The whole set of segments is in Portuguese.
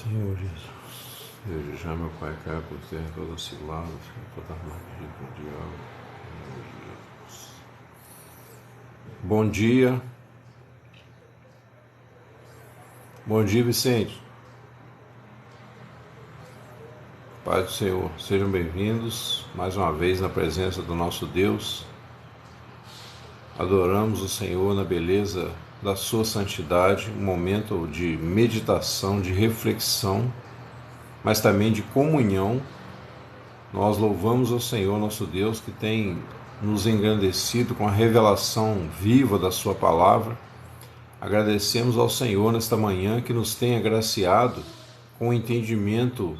Senhor Jesus, desde já, meu Pai, cai por terra toda cilada, toda armadilha do diabo. Em nome de Jesus. Bom dia, Vicente. Pai do Senhor, sejam bem-vindos mais uma vez na presença do nosso Deus. Adoramos o Senhor na beleza da sua santidade, um momento de meditação, de reflexão, mas também de comunhão. Nós louvamos ao Senhor, nosso Deus, que tem nos engrandecido com a revelação viva da sua palavra. Agradecemos ao Senhor nesta manhã que nos tem agraciado com o entendimento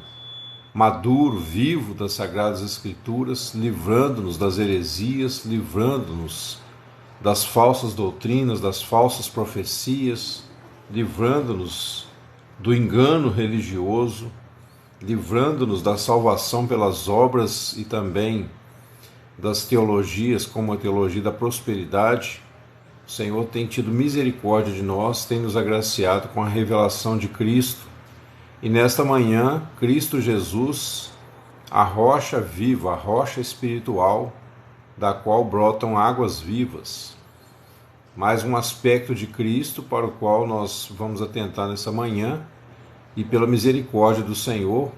maduro, vivo das Sagradas Escrituras, livrando-nos das heresias, livrando-nos das falsas doutrinas, das falsas profecias, livrando-nos do engano religioso, livrando-nos da salvação pelas obras e também das teologias, como a teologia da prosperidade. O Senhor tem tido misericórdia de nós, tem nos agraciado com a revelação de Cristo. E nesta manhã, Cristo Jesus, a rocha viva, a rocha espiritual, da qual brotam águas vivas. Mais um aspecto de Cristo para o qual nós vamos atentar nessa manhã. E pela misericórdia do Senhor,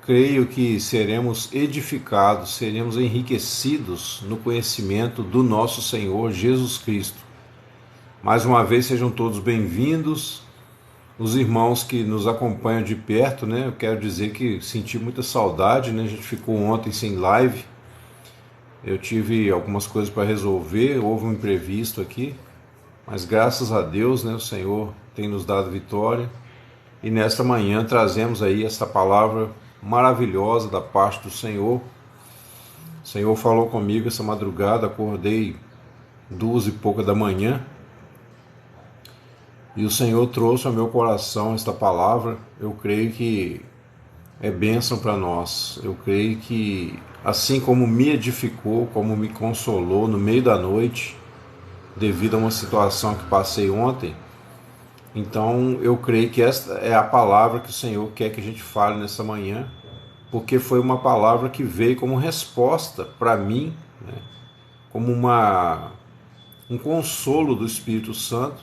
creio que seremos edificados, seremos enriquecidos no conhecimento do nosso Senhor Jesus Cristo. Mais uma vez, sejam todos bem-vindos. Os irmãos que nos acompanham de perto, né? Eu quero dizer que senti muita saudade, né? A gente ficou ontem sem live. Eu tive algumas coisas para resolver, houve um imprevisto aqui, mas graças a Deus, né? O Senhor tem nos dado vitória. E nesta manhã trazemos aí esta palavra maravilhosa da parte do Senhor. O Senhor falou comigo essa madrugada, acordei 2h pouca da manhã, e o Senhor trouxe ao meu coração esta palavra. Eu creio que é bênção para nós. Eu creio que assim como me edificou, como me consolou no meio da noite, devido a uma situação que passei ontem, então eu creio que esta é a palavra que o Senhor quer que a gente fale nessa manhã, porque foi uma palavra que veio como resposta para mim, né, como um consolo do Espírito Santo,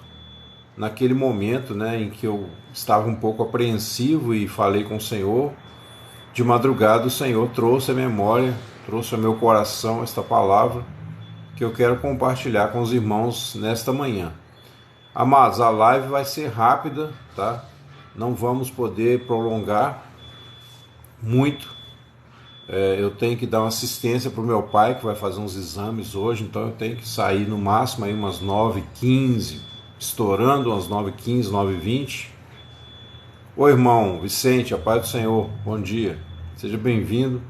naquele momento, né, em que eu estava um pouco apreensivo e falei com o Senhor. De madrugada o Senhor trouxe a memória, trouxe ao meu coração esta palavra que eu quero compartilhar com os irmãos nesta manhã. Amados, a live vai ser rápida, tá? Não vamos poder prolongar muito. Eu tenho que dar uma assistência para o meu pai, que vai fazer uns exames hoje, então eu tenho que sair no máximo aí umas 9h15, estourando umas 9h15, 9h20. Ô irmão Vicente, a paz do Senhor, bom dia, seja bem-vindo.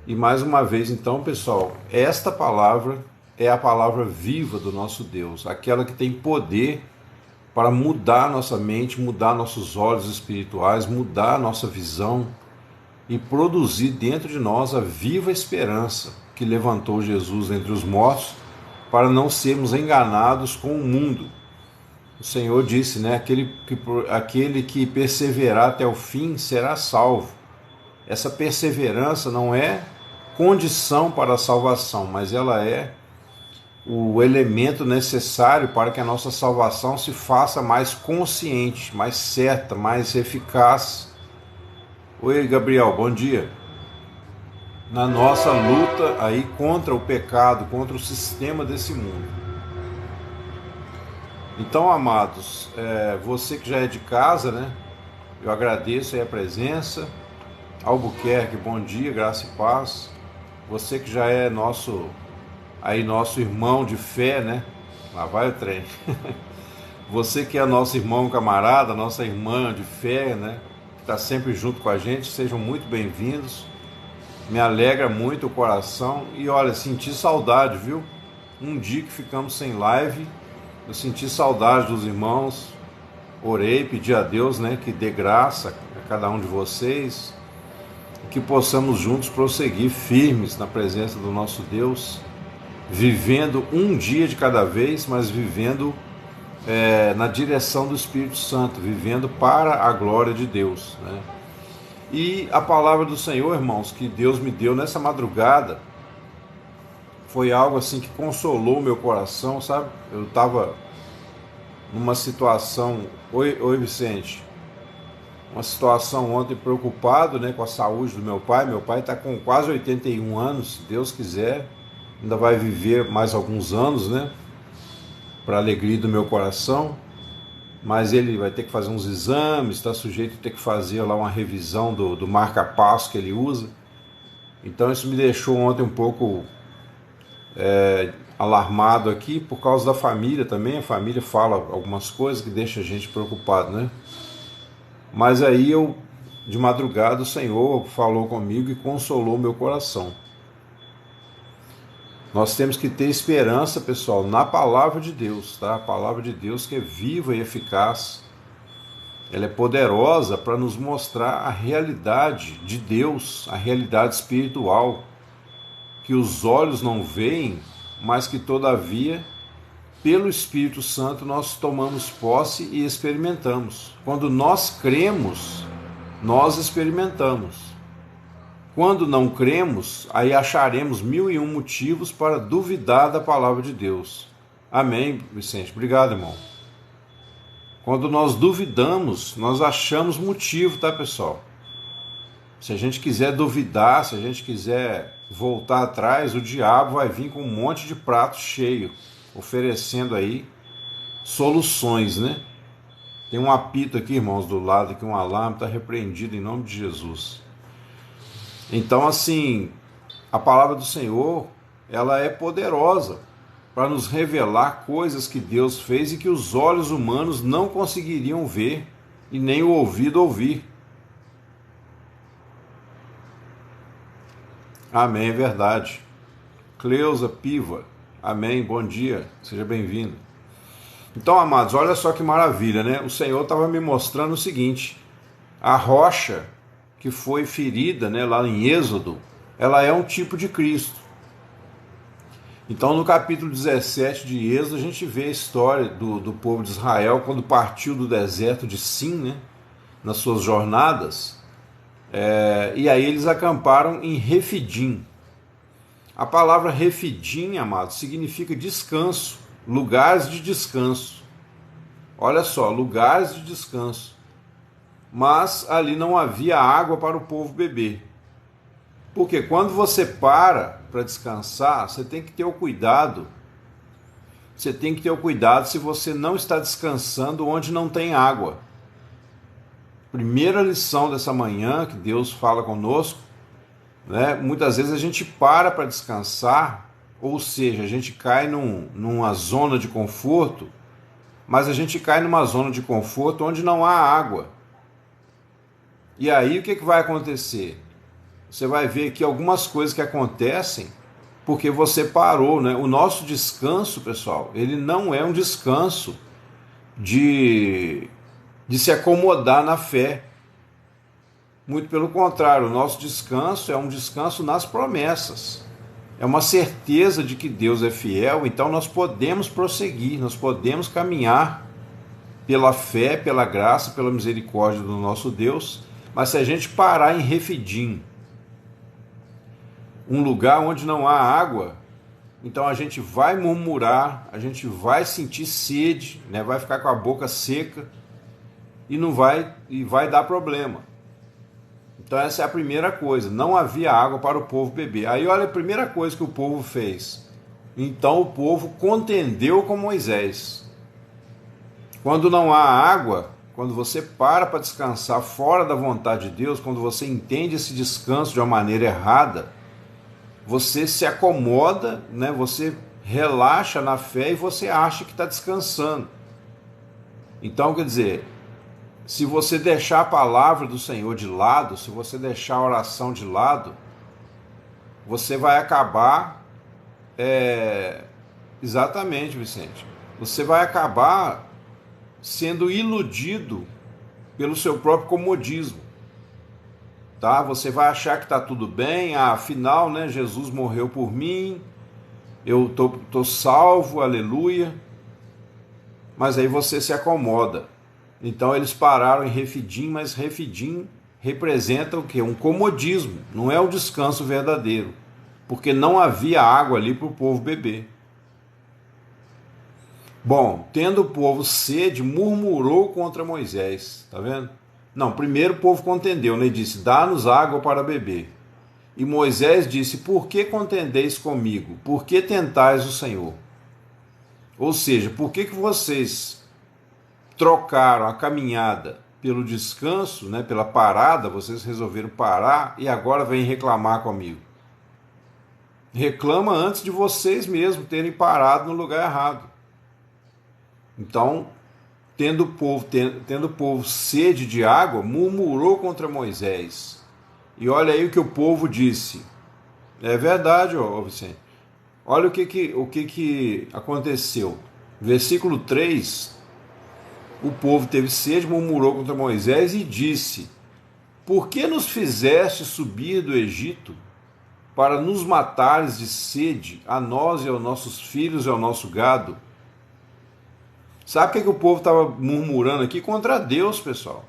E mais uma vez então, pessoal, esta palavra é a palavra viva do nosso Deus, aquela que tem poder para mudar nossa mente, mudar nossos olhos espirituais, mudar nossa visão e produzir dentro de nós a viva esperança que levantou Jesus entre os mortos, para não sermos enganados com o mundo. O Senhor disse, né, aquele que perseverar até o fim será salvo. Essa perseverança não é condição para a salvação, mas ela é o elemento necessário para que a nossa salvação se faça mais consciente, mais certa, mais eficaz. Oi, Gabriel, bom dia. Na nossa luta aí contra o pecado, contra o sistema desse mundo. Então, amados, você que já é de casa, né? Eu agradeço aí a presença. Albuquerque, bom dia, graça e paz. Você que já é nosso irmão de fé, né? Lá vai o trem. Você que é nosso irmão camarada, nossa irmã de fé, né? Que está sempre junto com a gente, sejam muito bem-vindos. Me alegra muito o coração. E olha, senti saudade, viu? Um dia que ficamos sem live, eu senti saudade dos irmãos. Orei, pedi a Deus, né, que dê graça a cada um de vocês, e que possamos juntos prosseguir firmes na presença do nosso Deus, vivendo um dia de cada vez, mas vivendo na direção do Espírito Santo, vivendo para a glória de Deus, né? E a palavra do Senhor, irmãos, que Deus me deu nessa madrugada, foi algo assim que consolou o meu coração, sabe? Eu estava numa situação, oi Vicente, uma situação ontem preocupado, né, com a saúde do meu pai. Meu pai está com quase 81 anos, se Deus quiser, ainda vai viver mais alguns anos, né, para a alegria do meu coração. Mas ele vai ter que fazer uns exames, está sujeito a ter que fazer lá uma revisão do marca-passo que ele usa. Então isso me deixou ontem um pouco alarmado aqui, por causa da família também. A família fala algumas coisas que deixam a gente preocupado, né? Mas aí de madrugada, o Senhor falou comigo e consolou meu coração. Nós temos que ter esperança, pessoal, na palavra de Deus, tá? A palavra de Deus que é viva e eficaz. Ela é poderosa para nos mostrar a realidade de Deus, a realidade espiritual, que os olhos não veem, mas que todavia, pelo Espírito Santo, nós tomamos posse e experimentamos. Quando nós cremos, nós experimentamos. Quando não cremos, aí acharemos 1001 motivos para duvidar da palavra de Deus. Amém, Vicente? Obrigado, irmão. Quando nós duvidamos, nós achamos motivo, tá, pessoal? Se a gente quiser duvidar, se a gente quiser voltar atrás, o diabo vai vir com um monte de prato cheio, oferecendo aí soluções, né? Tem um apito aqui, irmãos, do lado, que um alarme, está repreendido em nome de Jesus. Então, assim, a palavra do Senhor, ela é poderosa para nos revelar coisas que Deus fez e que os olhos humanos não conseguiriam ver e nem o ouvido ouvir. Amém, é verdade. Cleusa Piva, amém, bom dia, seja bem-vindo. Então, amados, olha só que maravilha, né? O Senhor estava me mostrando o seguinte: a rocha que foi ferida, né, lá em Êxodo, ela é um tipo de Cristo. Então, no capítulo 17 de Êxodo, a gente vê a história do povo de Israel quando partiu do deserto de Sim, né, nas suas jornadas, e aí eles acamparam em Refidim. A palavra Refidim, amados, significa descanso, lugares de descanso. Olha só, lugares de descanso. Mas ali não havia água para o povo beber. Porque quando você para descansar, você tem que ter o cuidado. Você tem que ter o cuidado se você não está descansando onde não tem água. Primeira lição dessa manhã que Deus fala conosco, né? Muitas vezes a gente para descansar, ou seja, a gente cai numa zona de conforto, mas a gente cai numa zona de conforto onde não há água. E aí o que vai acontecer? Você vai ver aqui algumas coisas que acontecem porque você parou, né? O nosso descanso, pessoal, ele não é um descanso de se acomodar na fé. Muito pelo contrário, o nosso descanso é um descanso nas promessas. É uma certeza de que Deus é fiel, então nós podemos prosseguir, nós podemos caminhar pela fé, pela graça, pela misericórdia do nosso Deus. Mas se a gente parar em Refidim, um lugar onde não há água, então a gente vai murmurar, a gente vai sentir sede, né? Vai ficar com a boca seca e vai dar problema. Então essa é a primeira coisa, não havia água para o povo beber. Aí olha a primeira coisa que o povo fez. Então o povo contendeu com Moisés. Quando não há água, quando você para descansar fora da vontade de Deus, quando você entende esse descanso de uma maneira errada, você se acomoda, né? Você relaxa na fé e você acha que está descansando. Então, quer dizer, se você deixar a palavra do Senhor de lado, se você deixar a oração de lado, você vai acabar, exatamente, Vicente, você vai acabar sendo iludido pelo seu próprio comodismo. Tá? Você vai achar que está tudo bem, afinal, né, Jesus morreu por mim, eu tô salvo, aleluia. mas aí você se acomoda. Então eles pararam em Refidim, mas Refidim representa o quê? Um comodismo, não é o descanso verdadeiro, porque não havia água ali para o povo beber. Bom, tendo o povo sede, murmurou contra Moisés, tá vendo? Não, primeiro o povo contendeu, né? Disse, dá-nos água para beber. E Moisés disse, por que contendeis comigo? Por que tentais o Senhor? Ou seja, por que vocês trocaram a caminhada pelo descanso, né, pela parada, vocês resolveram parar e agora vêm reclamar comigo? Reclama antes de vocês mesmos terem parado no lugar errado. Então, tendo o povo sede de água, murmurou contra Moisés. E olha aí o que o povo disse. É verdade, ó Vicente. Olha o que aconteceu. Versículo 3, o povo teve sede, murmurou contra Moisés e disse, por que nos fizeste subir do Egito para nos matares de sede, a nós e aos nossos filhos e ao nosso gado? Sabe o que o povo estava murmurando aqui? Contra Deus, pessoal.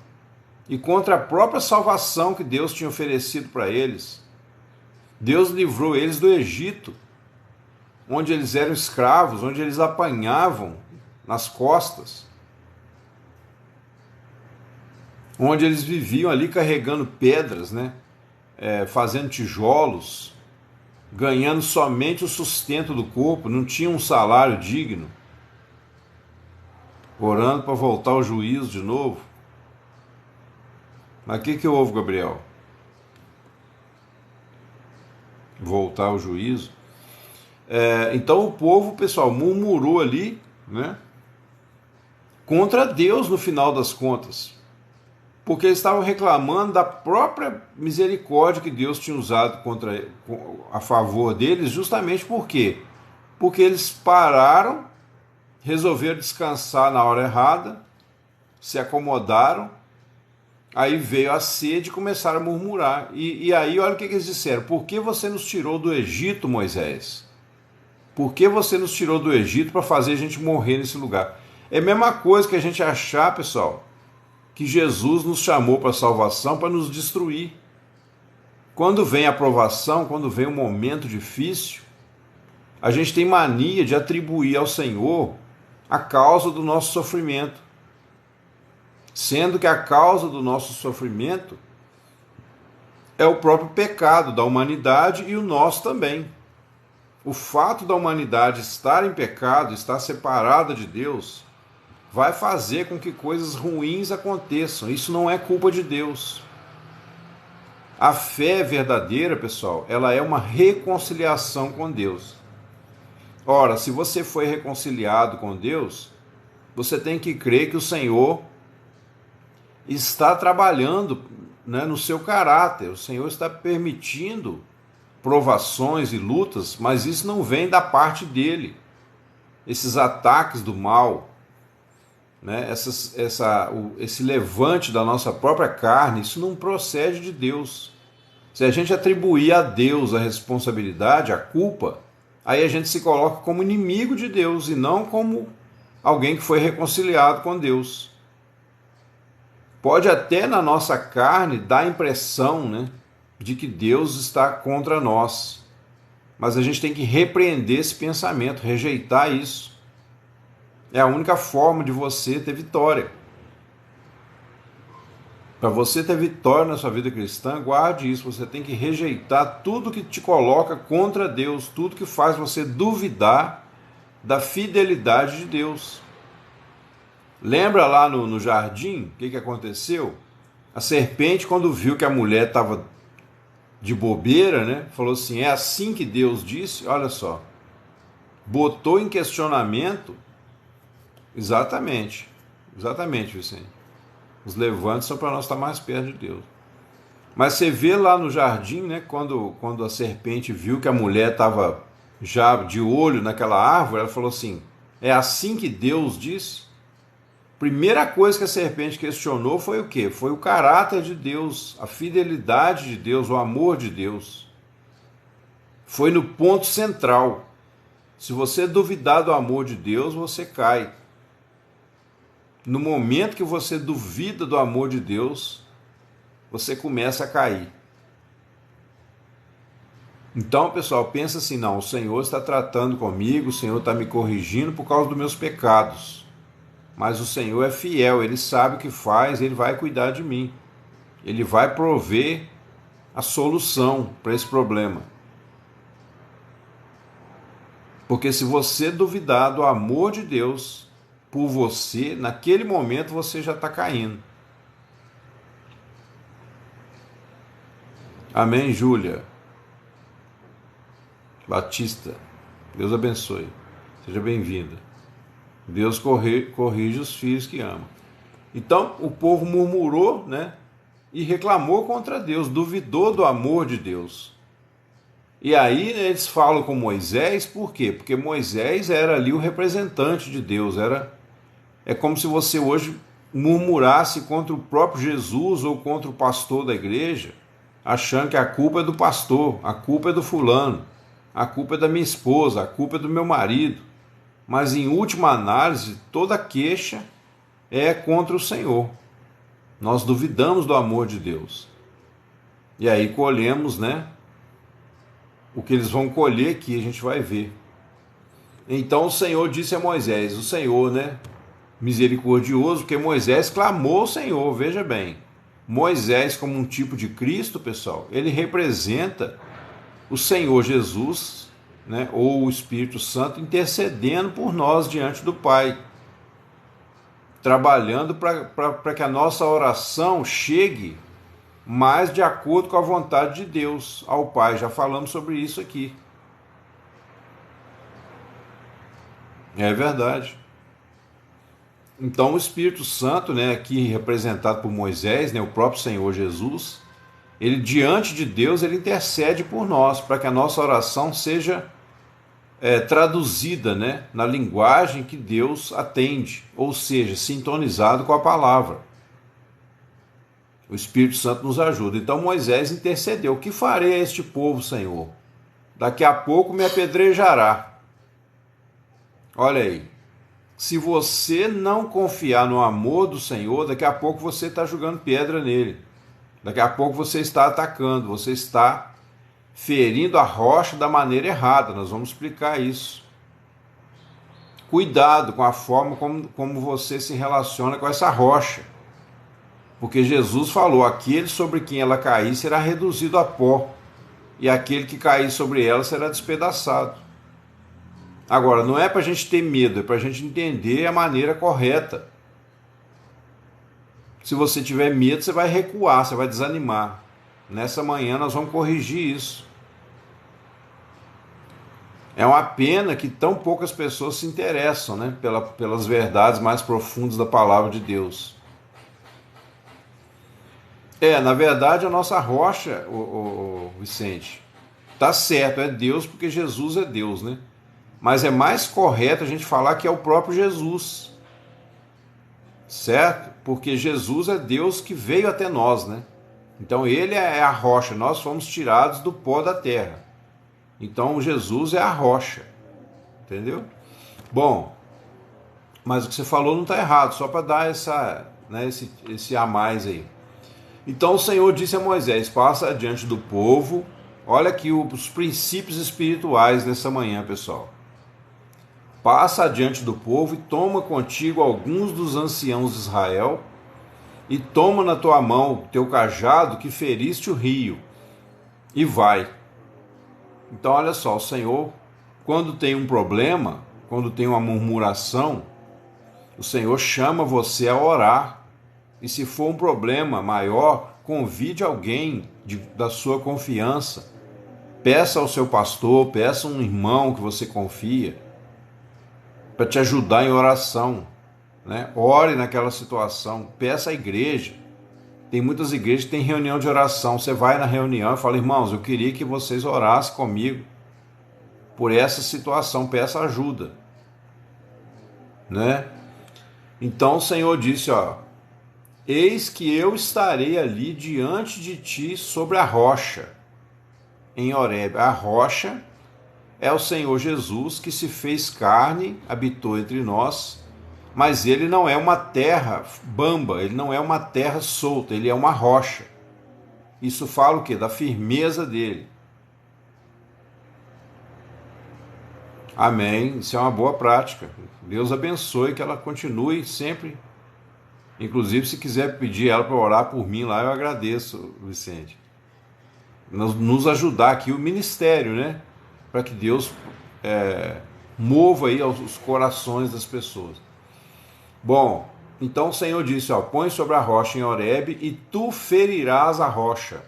E contra a própria salvação que Deus tinha oferecido para eles. Deus livrou eles do Egito, onde eles eram escravos, onde eles apanhavam nas costas, onde eles viviam ali carregando pedras, né? Fazendo tijolos, ganhando somente o sustento do corpo, não tinham um salário digno, orando para voltar ao juízo de novo. Mas o que houve, Gabriel? Voltar ao juízo? Então o povo, pessoal, murmurou ali, né, contra Deus no final das contas, porque eles estavam reclamando da própria misericórdia que Deus tinha usado a favor deles, justamente por quê? Porque eles pararam, resolveram descansar na hora errada, se acomodaram, aí veio a sede e começaram a murmurar. E aí olha o que eles disseram: por que você nos tirou do Egito, Moisés? Por que você nos tirou do Egito para fazer a gente morrer nesse lugar? É a mesma coisa que a gente achar, pessoal, que Jesus nos chamou para a salvação para nos destruir. Quando vem a provação, quando vem um momento difícil, a gente tem mania de atribuir ao Senhor a causa do nosso sofrimento, sendo que a causa do nosso sofrimento é o próprio pecado da humanidade e o nosso também. O fato da humanidade estar em pecado, estar separada de Deus, vai fazer com que coisas ruins aconteçam. Isso não é culpa de Deus. A fé verdadeira, pessoal, ela é uma reconciliação com Deus. Ora, se você foi reconciliado com Deus, você tem que crer que o Senhor está trabalhando, né, no seu caráter. O Senhor está permitindo provações e lutas, mas isso não vem da parte dele. Esses ataques do mal, né, esse levante da nossa própria carne, isso não procede de Deus. Se a gente atribuir a Deus a responsabilidade, a culpa, aí a gente se coloca como inimigo de Deus e não como alguém que foi reconciliado com Deus. Pode até na nossa carne dar a impressão, né, de que Deus está contra nós, mas a gente tem que repreender esse pensamento, rejeitar isso. É a única forma de você ter vitória. Para você ter vitória na sua vida cristã, guarde isso. Você tem que rejeitar tudo que te coloca contra Deus, tudo que faz você duvidar da fidelidade de Deus. Lembra lá no jardim, o que aconteceu? A serpente, quando viu que a mulher estava de bobeira, né, falou assim, é assim que Deus disse? Olha só, botou em questionamento. Exatamente, Vicente. Os levantes são para nós estar mais perto de Deus. Mas você vê lá no jardim, né, quando a serpente viu que a mulher estava já de olho naquela árvore, ela falou assim, é assim que Deus disse? Primeira coisa que a serpente questionou foi o quê? Foi o caráter de Deus, a fidelidade de Deus, o amor de Deus. Foi no ponto central. Se você duvidar do amor de Deus, você cai. no momento que você duvida do amor de Deus, você começa a cair. Então, pessoal, pensa assim, não, o Senhor está tratando comigo, o Senhor está me corrigindo por causa dos meus pecados. Mas o Senhor é fiel, Ele sabe o que faz, Ele vai cuidar de mim. Ele vai prover a solução para esse problema. Porque se você duvidar do amor de Deus por você, naquele momento você já está caindo. Amém, Júlia Batista? Deus abençoe. Seja bem-vinda. Deus corrige os filhos que ama. Então, o povo murmurou, né? E reclamou contra Deus, duvidou do amor de Deus. E aí eles falam com Moisés, por quê? Porque Moisés era ali o representante de Deus. É como se você hoje murmurasse contra o próprio Jesus ou contra o pastor da igreja, achando que a culpa é do pastor, a culpa é do fulano, a culpa é da minha esposa, a culpa é do meu marido. Mas em última análise, toda queixa é contra o Senhor. Nós duvidamos do amor de Deus. E aí colhemos, né? O que eles vão colher aqui, a gente vai ver. Então o Senhor disse a Moisés, o Senhor, né? Misericordioso, porque Moisés clamou ao Senhor, veja bem. Moisés, como um tipo de Cristo, pessoal, ele representa o Senhor Jesus, né, ou o Espírito Santo intercedendo por nós diante do Pai, trabalhando para que a nossa oração chegue mais de acordo com a vontade de Deus ao Pai. Já falamos sobre isso aqui. É verdade. Então o Espírito Santo, né, aqui representado por Moisés, né, o próprio Senhor Jesus, ele diante de Deus, ele intercede por nós, para que a nossa oração seja traduzida, né, na linguagem que Deus atende, ou seja, sintonizado com a palavra. O Espírito Santo nos ajuda. Então Moisés intercedeu: o que farei a este povo, Senhor? Daqui a pouco me apedrejará. Olha aí, se você não confiar no amor do Senhor, daqui a pouco você está jogando pedra nele. Daqui a pouco você está atacando, você está ferindo a rocha da maneira errada. Nós vamos explicar isso. Cuidado com a forma como você se relaciona com essa rocha. Porque Jesus falou: aquele sobre quem ela cair será reduzido a pó, e aquele que cair sobre ela será despedaçado. Agora, não é para a gente ter medo, é para a gente entender a maneira correta. Se você tiver medo, você vai recuar, você vai desanimar. Nessa manhã nós vamos corrigir isso. É uma pena que tão poucas pessoas se interessam, né, pelas verdades mais profundas da palavra de Deus. Na verdade, a nossa rocha, o Vicente, tá certo, é Deus, porque Jesus é Deus, né? Mas é mais correto a gente falar que é o próprio Jesus, certo? Porque Jesus é Deus que veio até nós, né? Então ele é a rocha, nós fomos tirados do pó da terra. Então Jesus é a rocha, entendeu? Bom, mas o que você falou não está errado, só para dar esse a mais aí. Então o Senhor disse a Moisés: passa adiante do povo. Olha aqui os princípios espirituais nessa manhã, pessoal. Passa adiante do povo e toma contigo alguns dos anciãos de Israel, e toma na tua mão o teu cajado que feriste o rio, e vai. Então olha só, o Senhor, quando tem um problema, quando tem uma murmuração, o Senhor chama você a orar. E se for um problema maior, convide alguém da sua confiança. Peça ao seu pastor, peça a um irmão que você confia, para te ajudar em oração, né? Ore naquela situação, peça à igreja. Tem muitas igrejas que têm reunião de oração. Você vai na reunião e fala: irmãos, eu queria que vocês orassem comigo por essa situação, peça ajuda, né? Então o Senhor disse: eis que eu estarei ali diante de ti sobre a rocha, em Horebe. A rocha é o Senhor Jesus, que se fez carne, habitou entre nós, mas ele não é uma terra bamba, ele não é uma terra solta, ele é uma rocha. Isso fala o quê? Da firmeza dele. Amém. Isso é uma boa prática. Deus abençoe, que ela continue sempre. Inclusive, se quiser pedir ela para orar por mim lá, eu agradeço, Vicente. Nos ajudar aqui, o ministério, né? Para que Deus mova aí os corações das pessoas. Bom, então o Senhor disse, ó, põe sobre a rocha em Horebe e tu ferirás a rocha.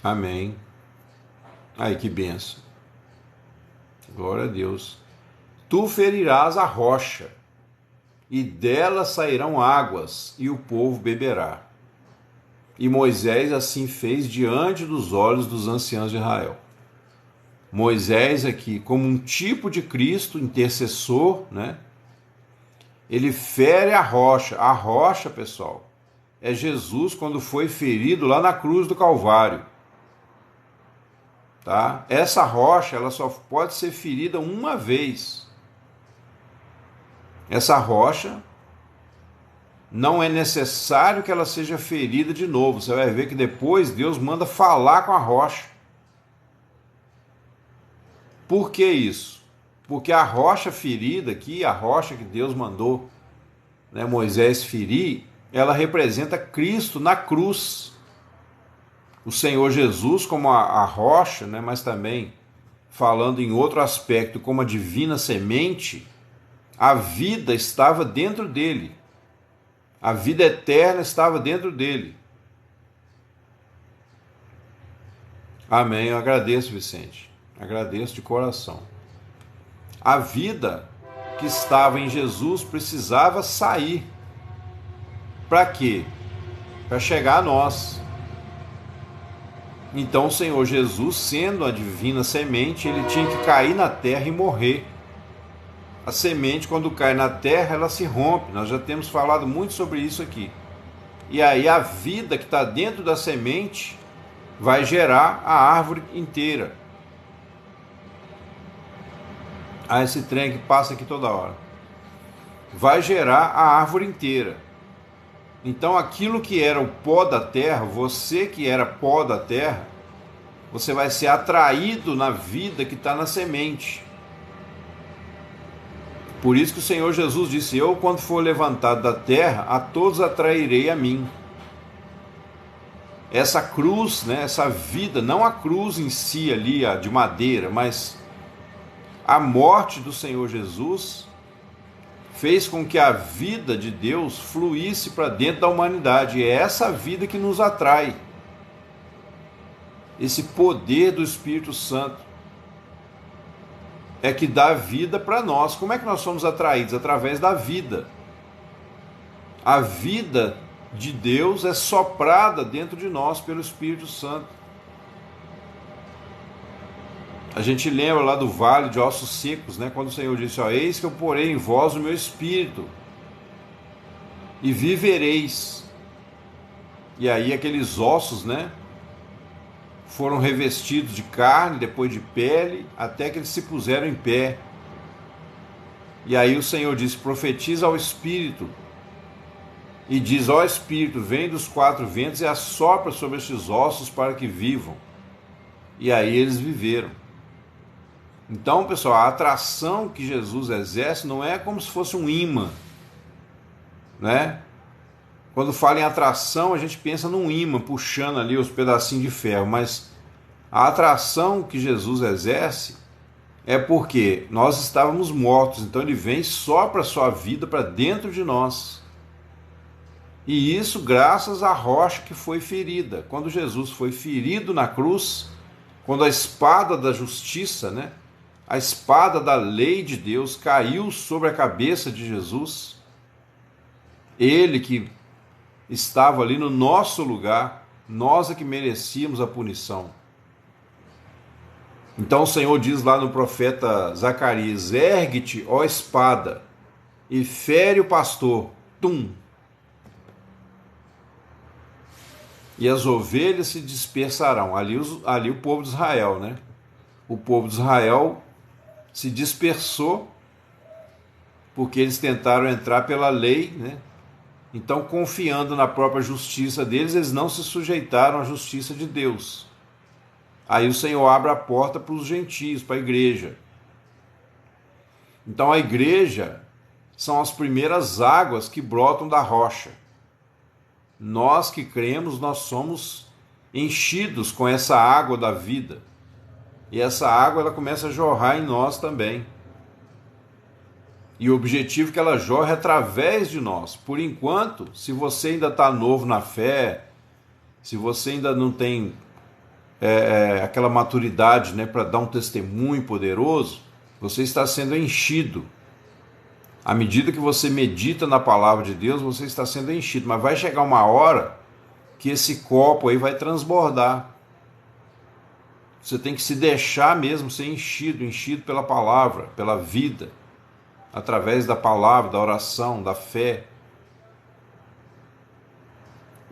Amém. Aí, que benção. Glória a Deus. Tu ferirás a rocha, e dela sairão águas, e o povo beberá. E Moisés assim fez diante dos olhos dos anciãos de Israel. Moisés aqui, como um tipo de Cristo, intercessor, né? Ele fere a rocha. A rocha, pessoal, é Jesus quando foi ferido lá na cruz do Calvário. Tá? Essa rocha, ela só pode ser ferida uma vez. Essa rocha, não é necessário que ela seja ferida de novo. Você vai ver que depois Deus manda falar com a rocha. Por que isso? Porque a rocha ferida aqui, a rocha que Deus mandou, né, Moisés ferir, ela representa Cristo na cruz. O Senhor Jesus como a rocha, né, mas também falando em outro aspecto como a divina semente, a vida estava dentro dele. A vida eterna estava dentro dele. Amém. Eu agradeço, Vicente. Agradeço de coração. A vida que estava em Jesus precisava sair. Para quê? Para chegar a nós. Então o Senhor Jesus, sendo a divina semente, ele tinha que cair na terra e morrer. A semente, quando cai na terra, ela se rompe. Nós já temos falado muito sobre isso aqui. E aí a vida que está dentro da semente vai gerar a árvore inteira. Ah, esse trem que passa aqui toda hora. Vai gerar a árvore inteira. Então aquilo que era o pó da terra, você que era pó da terra, você vai ser atraído na vida que está na semente. Por isso que o Senhor Jesus disse, eu quando for levantado da terra, a todos atrairei a mim. Essa cruz, né, essa vida, não a cruz em si ali, a de madeira, mas a morte do Senhor Jesus fez com que a vida de Deus fluísse para dentro da humanidade. E é essa vida que nos atrai. Esse poder do Espírito Santo é que dá vida para nós. Como é que nós somos atraídos? Através da vida. A vida de Deus é soprada dentro de nós pelo Espírito Santo. A gente lembra lá do vale de ossos secos, né? Quando o Senhor disse, ó, eis que eu porei em vós o meu espírito e vivereis. E aí aqueles ossos, né, foram revestidos de carne, depois de pele, até que eles se puseram em pé. E aí o Senhor disse, profetiza ao Espírito, e diz, ó Espírito, vem dos quatro ventos e assopra sobre estes ossos para que vivam. E aí eles viveram. Então, pessoal, a atração que Jesus exerce não é como se fosse um imã, né? Quando fala em atração, a gente pensa num imã puxando ali os pedacinhos de ferro, mas a atração que Jesus exerce é porque nós estávamos mortos, então ele vem e sopra a sua vida para dentro de nós. E isso graças à rocha que foi ferida. Quando Jesus foi ferido na cruz, quando a espada da justiça, né, a espada da lei de Deus caiu sobre a cabeça de Jesus, ele que estava ali no nosso lugar, nós é que merecíamos a punição. Então o Senhor diz lá no profeta Zacarias, ergue-te, ó espada, e fere o pastor, tum. E as ovelhas se dispersarão. Ali o povo de Israel, né? O povo de Israel se dispersou, porque eles tentaram entrar pela lei, né? Então, confiando na própria justiça deles, eles não se sujeitaram à justiça de Deus. Aí o Senhor abre a porta para os gentios, para a igreja. Então a igreja são as primeiras águas que brotam da rocha. Nós que cremos, nós somos enchidos com essa água da vida. E essa água ela começa a jorrar em nós também. E o objetivo é que ela jorre através de nós. Por enquanto, se você ainda está novo na fé, se você ainda não tem aquela maturidade, né, para dar um testemunho poderoso, você está sendo enchido. À medida que você medita na palavra de Deus, você está sendo enchido. Mas vai chegar uma hora que esse copo aí vai transbordar. Você tem que se deixar mesmo ser enchido pela palavra, pela vida, através da palavra, da oração, da fé.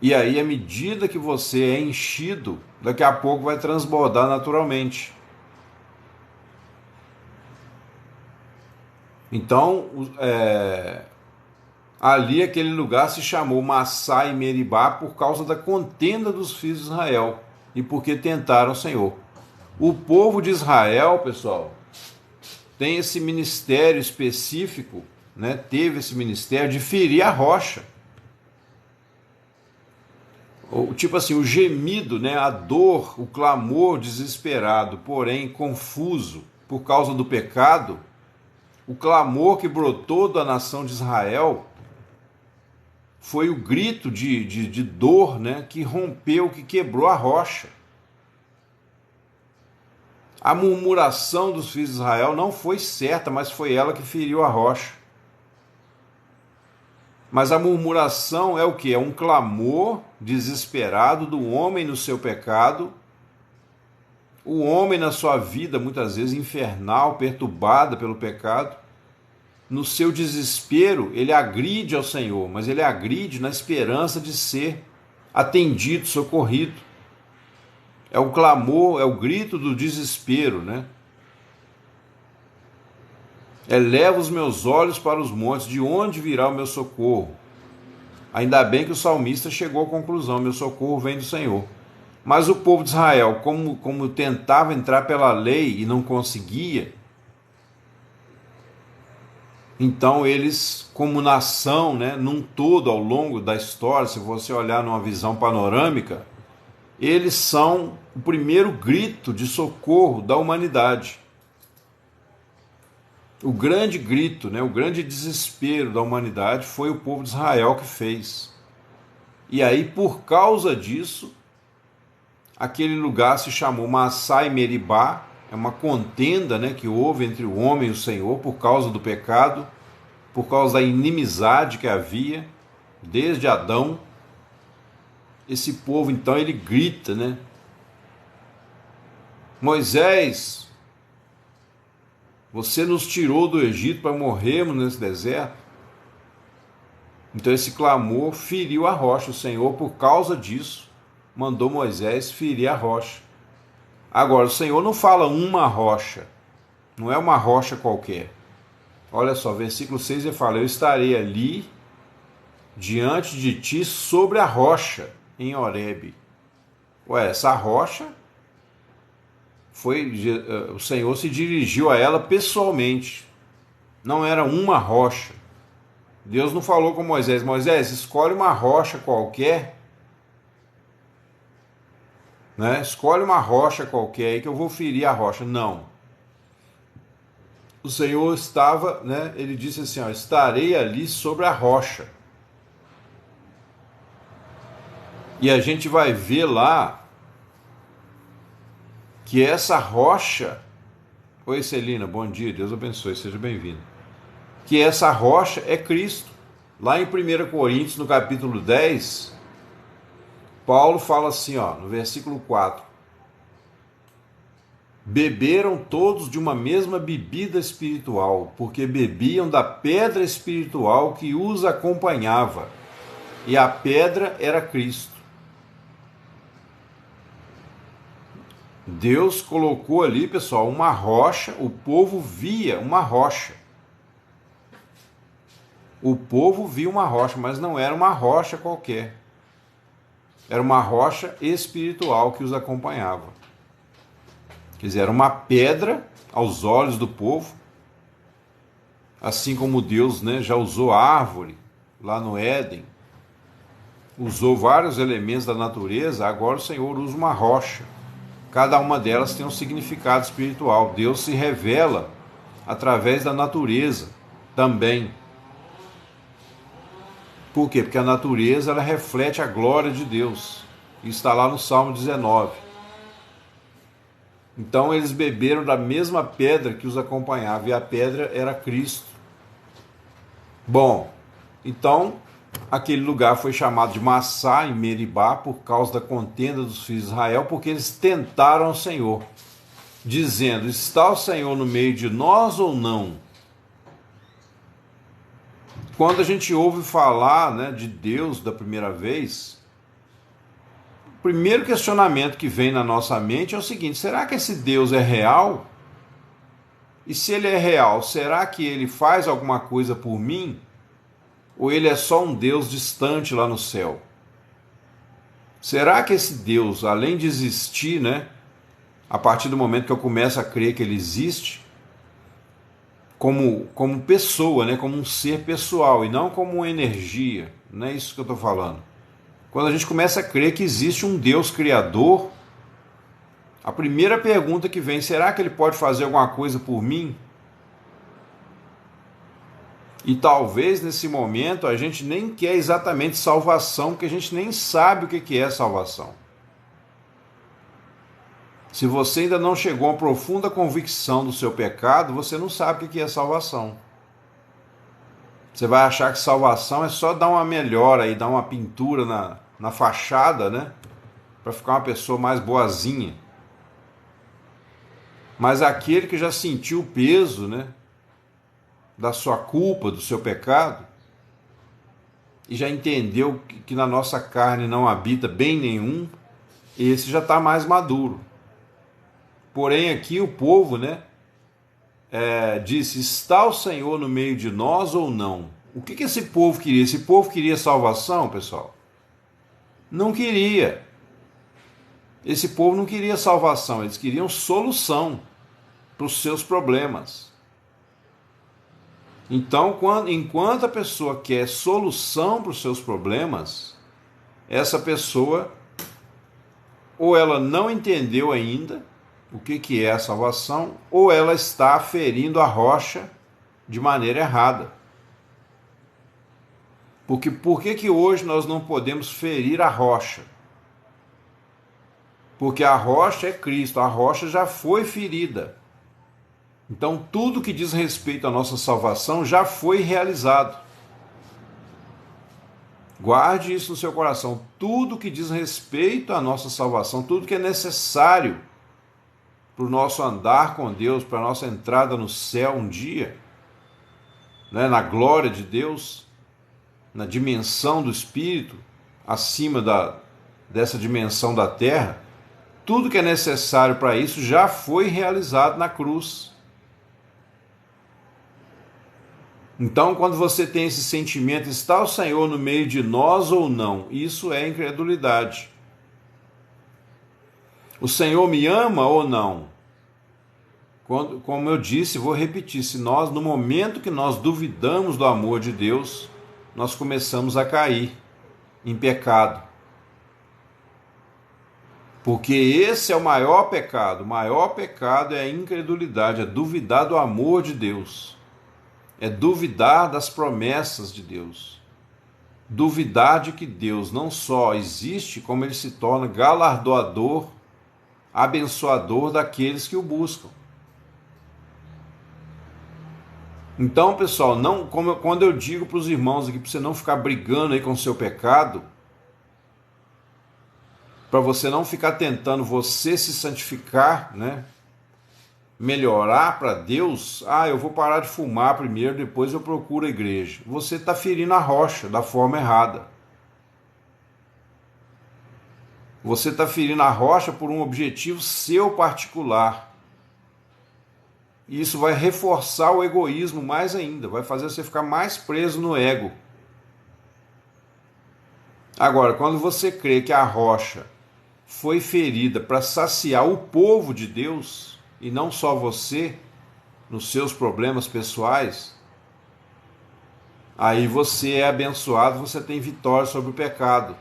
E aí, à medida que você é enchido, daqui a pouco vai transbordar naturalmente. Então, ali aquele lugar se chamou Massá e Meribá por causa da contenda dos filhos de Israel e porque tentaram o Senhor. O povo de Israel, pessoal, tem esse ministério específico, né? Teve esse ministério de ferir a rocha. Tipo assim, o gemido, né? A dor, o clamor desesperado, porém confuso por causa do pecado, o clamor que brotou da nação de Israel foi o grito de dor, né? Que rompeu, que quebrou a rocha. A murmuração dos filhos de Israel não foi certa, mas foi ela que feriu a rocha. Mas a murmuração é o que? É um clamor desesperado do homem no seu pecado, o homem na sua vida, muitas vezes infernal, perturbada pelo pecado. No seu desespero, ele agride ao Senhor, mas ele agride na esperança de ser atendido, socorrido. É o clamor, é o grito do desespero, né? Eleva os meus olhos para os montes, de onde virá o meu socorro? Ainda bem que o salmista chegou à conclusão, meu socorro vem do Senhor. Mas o povo de Israel, como tentava entrar pela lei e não conseguia, então eles, como nação, né, num todo ao longo da história, se você olhar numa visão panorâmica, eles são o primeiro grito de socorro da humanidade. O grande grito, né, o grande desespero da humanidade foi o povo de Israel que fez. E aí, por causa disso, aquele lugar se chamou Massá e Meribá, é uma contenda, né, que houve entre o homem e o Senhor por causa do pecado, por causa da inimizade que havia desde Adão. Esse povo, então, ele grita, né? Moisés, você nos tirou do Egito para morrermos nesse deserto. Então esse clamor feriu a rocha. O Senhor, por causa disso, mandou Moisés ferir a rocha. Agora, o Senhor não fala uma rocha, não é uma rocha qualquer. Olha só, versículo 6 ele fala, eu estarei ali diante de ti sobre a rocha em Horebe. Ué, essa rocha o Senhor se dirigiu a ela pessoalmente. Não era uma rocha. Deus não falou com Moisés, Moisés, escolhe uma rocha qualquer, né? Escolhe uma rocha qualquer aí que eu vou ferir a rocha. Não. O Senhor estava, né? Ele disse assim, ó, estarei ali sobre a rocha. E a gente vai ver lá que essa rocha... Oi, Celina, bom dia, Deus abençoe, seja bem-vindo. Que essa rocha é Cristo. Lá em 1 Coríntios, no capítulo 10, Paulo fala assim, ó, no versículo 4. Beberam todos de uma mesma bebida espiritual, porque bebiam da pedra espiritual que os acompanhava, e a pedra era Cristo. Deus colocou ali, pessoal, uma rocha, o povo via uma rocha. O povo via uma rocha, mas não era uma rocha qualquer. Era uma rocha espiritual que os acompanhava. Quer dizer, era uma pedra aos olhos do povo, assim como Deus, né, já usou árvore lá no Éden, usou vários elementos da natureza, agora o Senhor usa uma rocha. Cada uma delas tem um significado espiritual. Deus se revela através da natureza também. Por quê? Porque a natureza ela reflete a glória de Deus. Isso está lá no Salmo 19. Então eles beberam da mesma pedra que os acompanhava, e a pedra era Cristo. Bom, então aquele lugar foi chamado de Massá, em Meribá, por causa da contenda dos filhos de Israel, porque eles tentaram o Senhor, dizendo: está o Senhor no meio de nós ou não? Quando a gente ouve falar, né, de Deus da primeira vez, o primeiro questionamento que vem na nossa mente é o seguinte: será que esse Deus é real? E se ele é real, será que ele faz alguma coisa por mim? Ou ele é só um Deus distante lá no céu? Será que esse Deus, além de existir, né, a partir do momento que eu começo a crer que ele existe, como pessoa, né, como um ser pessoal, e não como uma energia, não é isso que eu estou falando. Quando a gente começa a crer que existe um Deus criador, a primeira pergunta que vem: será que ele pode fazer alguma coisa por mim? E talvez nesse momento a gente nem quer exatamente salvação, porque a gente nem sabe o que é salvação. Se você ainda não chegou a uma profunda convicção do seu pecado, você não sabe o que é salvação. Você vai achar que salvação é só dar uma melhora e dar uma pintura na fachada, né? Para ficar uma pessoa mais boazinha. Mas aquele que já sentiu o peso, né, da sua culpa, do seu pecado, e já entendeu que na nossa carne não habita bem nenhum, esse já está mais maduro. Porém aqui o povo, né, disse: está o Senhor no meio de nós ou não? O que esse povo queria? Esse povo queria salvação, pessoal? Não queria. Esse povo não queria salvação, eles queriam solução para os seus problemas. Então, enquanto a pessoa quer solução para os seus problemas, essa pessoa, ou ela não entendeu ainda o que é a salvação, ou ela está ferindo a rocha de maneira errada. Porque por que hoje nós não podemos ferir a rocha? Porque a rocha é Cristo, a rocha já foi ferida. Então tudo que diz respeito à nossa salvação já foi realizado. Guarde isso no seu coração. Tudo que diz respeito à nossa salvação, tudo que é necessário para o nosso andar com Deus, para a nossa entrada no céu um dia, né, na glória de Deus, na dimensão do Espírito, acima dessa dimensão da terra, tudo que é necessário para isso já foi realizado na cruz. Então, quando você tem esse sentimento: está o Senhor no meio de nós ou não? Isso é incredulidade. O Senhor me ama ou não? Como eu disse, vou repetir: se nós, no momento que nós duvidamos do amor de Deus, nós começamos a cair em pecado. Porque esse é o maior pecado. O maior pecado é a incredulidade, é duvidar do amor de Deus. É duvidar das promessas de Deus. Duvidar de que Deus não só existe, como ele se torna galardoador, abençoador daqueles que o buscam. Então, pessoal, quando eu digo para os irmãos aqui, para você não ficar brigando aí com o seu pecado, para você não ficar tentando você se santificar, né? Melhorar para Deus: eu vou parar de fumar primeiro, depois eu procuro a igreja. Você está ferindo a rocha da forma errada. Você está ferindo a rocha por um objetivo seu particular. E isso vai reforçar o egoísmo mais ainda, vai fazer você ficar mais preso no ego. Agora, quando você crê que a rocha foi ferida para saciar o povo de Deus, e não só você, nos seus problemas pessoais, aí você é abençoado, você tem vitória sobre o pecado.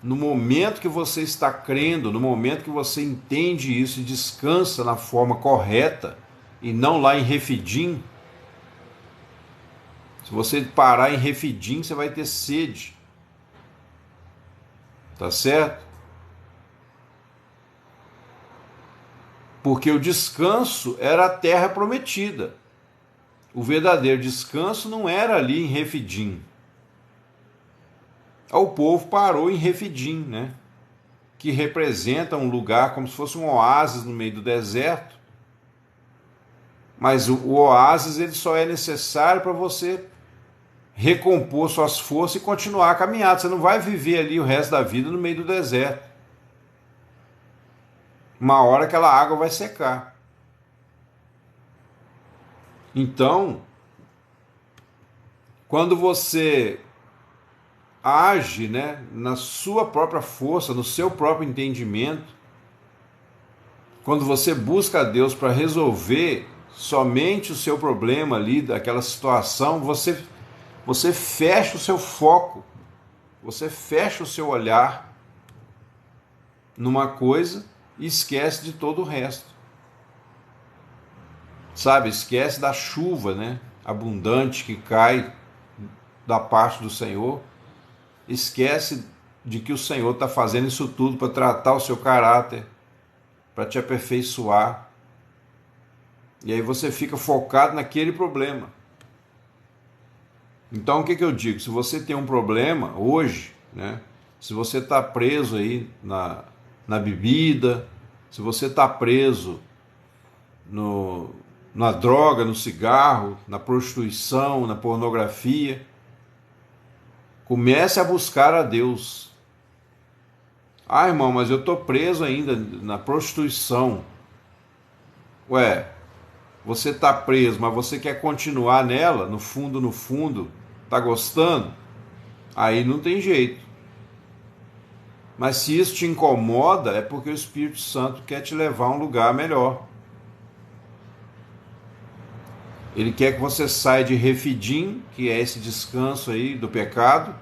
No momento que você está crendo, no momento que você entende isso e descansa na forma correta, e não lá em Refidim, se você parar em Refidim, você vai ter sede. Tá certo? Porque o descanso era a terra prometida. O verdadeiro descanso não era ali em Refidim. O povo parou em Refidim, né? Que representa um lugar como se fosse um oásis no meio do deserto. Mas o oásis ele só é necessário para você recompor suas forças e continuar a caminhada. Você não vai viver ali o resto da vida no meio do deserto. Uma hora aquela água vai secar. Então, quando você age, né, na sua própria força, no seu próprio entendimento, quando você busca a Deus para resolver somente o seu problema ali, daquela situação, você fecha o seu foco, você fecha o seu olhar numa coisa e esquece de todo o resto. Sabe, esquece da chuva, né, abundante que cai da parte do Senhor. Esquece de que o Senhor está fazendo isso tudo para tratar o seu caráter, para te aperfeiçoar. E aí você fica focado naquele problema. Então o que eu digo? Se você tem um problema hoje, né, se você está preso aí na bebida, se você está preso na droga, no cigarro, na prostituição, na pornografia, comece a buscar a Deus. Ah, irmão, mas eu estou preso ainda na prostituição. Ué, você está preso, mas você quer continuar nela, no fundo, está gostando? Aí não tem jeito. Mas se isso te incomoda, é porque o Espírito Santo quer te levar a um lugar melhor. Ele quer que você saia de Refidim, que é esse descanso aí do pecado,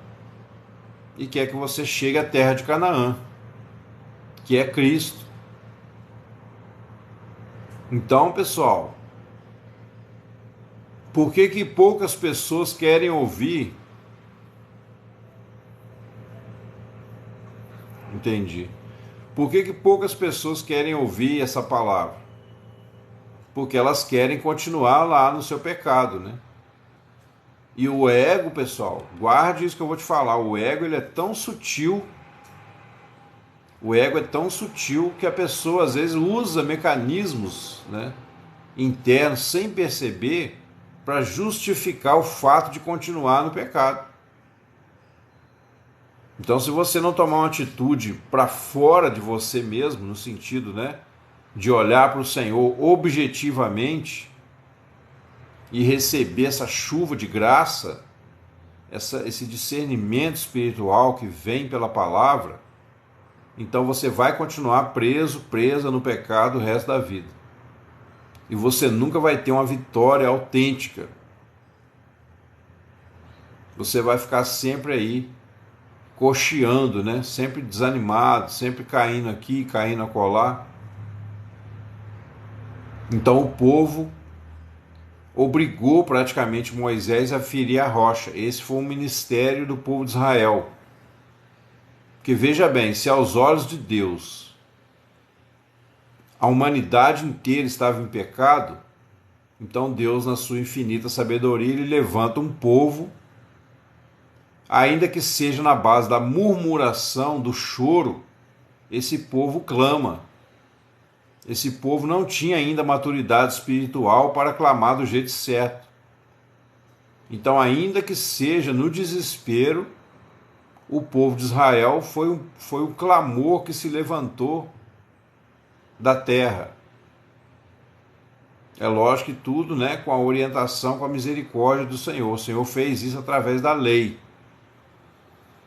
e quer que você chegue à terra de Canaã, que é Cristo. Então, pessoal, por que poucas pessoas querem ouvir? Entendi. Por que poucas pessoas querem ouvir essa palavra? Porque elas querem continuar lá no seu pecado, né? E o ego, pessoal, guarde isso que eu vou te falar, o ego ele é tão sutil, que a pessoa às vezes usa mecanismos, né, internos sem perceber para justificar o fato de continuar no pecado. Então, se você não tomar uma atitude para fora de você mesmo, no sentido, né, de olhar para o Senhor objetivamente e receber essa chuva de graça, esse discernimento espiritual que vem pela palavra, então você vai continuar presa no pecado o resto da vida. E você nunca vai ter uma vitória autêntica. Você vai ficar sempre aí cocheando, né? Sempre desanimado, sempre caindo aqui, caindo acolá. Então o povo obrigou praticamente Moisés a ferir a rocha. Esse foi o ministério do povo de Israel. Porque veja bem, se aos olhos de Deus a humanidade inteira estava em pecado, então Deus, na sua infinita sabedoria, ele levanta um povo, ainda que seja na base da murmuração, do choro, esse povo clama. Esse povo não tinha ainda maturidade espiritual para clamar do jeito certo. Então, ainda que seja no desespero, o povo de Israel foi um clamor que se levantou da terra. É lógico que tudo, né, com a orientação, com a misericórdia do Senhor. O Senhor fez isso através da lei.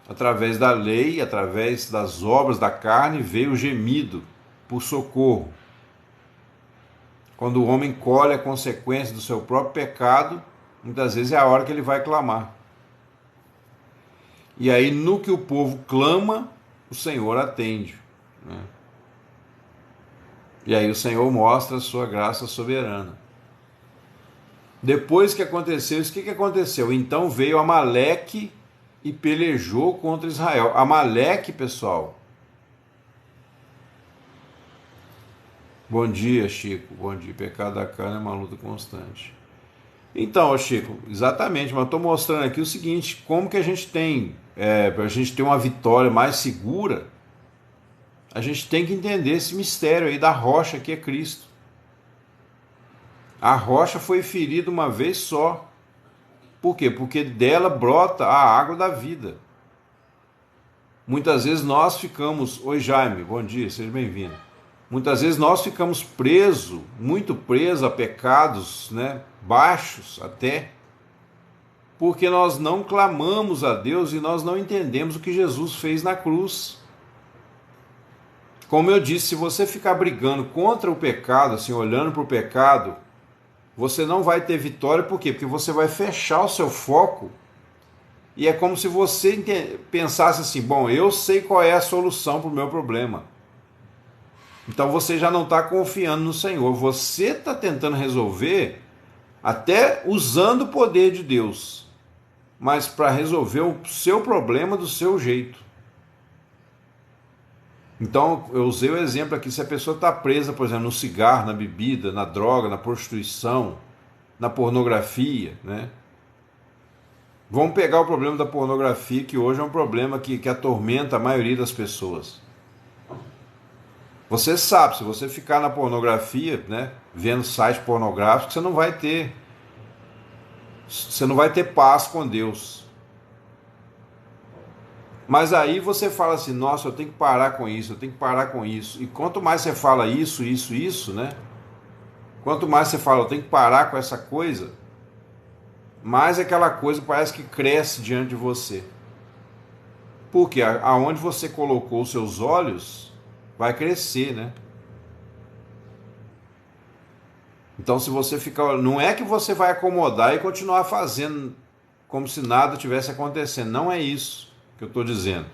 Através da lei, através das obras da carne, veio o gemido por socorro. Quando o homem colhe a consequência do seu próprio pecado, muitas vezes é a hora que ele vai clamar. E aí, no que o povo clama, o Senhor atende, né? E aí o Senhor mostra a sua graça soberana. Depois que aconteceu isso, o que aconteceu? Então veio Amaleque e pelejou contra Israel. Amaleque, pessoal. Bom dia, Chico. Bom dia. Pecado da carne é uma luta constante. Então, Chico, exatamente, mas eu estou mostrando aqui o seguinte, como que a gente tem, para a gente ter uma vitória mais segura, a gente tem que entender esse mistério aí da rocha que é Cristo. A rocha foi ferida uma vez só. Por quê? Porque dela brota a água da vida. Muitas vezes nós ficamos... Oi, Jaime, bom dia, seja bem-vindo. Muitas vezes nós ficamos presos, muito presos a pecados, né, baixos até, porque nós não clamamos a Deus e nós não entendemos o que Jesus fez na cruz. Como eu disse, se você ficar brigando contra o pecado, assim, olhando para o pecado, você não vai ter vitória. Por quê? Porque você vai fechar o seu foco e é como se você pensasse assim, bom, eu sei qual é a solução para o meu problema. Então você já não está confiando no Senhor, você está tentando resolver até usando o poder de Deus, mas para resolver o seu problema do seu jeito. Então eu usei o exemplo aqui, se a pessoa está presa, por exemplo, no cigarro, na bebida, na droga, na prostituição, na pornografia, né? Vamos pegar o problema da pornografia, que hoje é um problema que atormenta a maioria das pessoas. Você sabe, se você ficar na pornografia, né, vendo site pornográfico, você não vai ter paz com Deus. Mas aí você fala assim, nossa, eu tenho que parar com isso, eu tenho que parar com isso. E quanto mais você fala isso, né? Quanto mais você fala, eu tenho que parar com essa coisa, mais aquela coisa parece que cresce diante de você. Porque aonde você colocou os seus olhos, vai crescer, né? Então, se você ficar... Não é que você vai acomodar e continuar fazendo como se nada tivesse acontecendo. Não é isso que eu estou dizendo.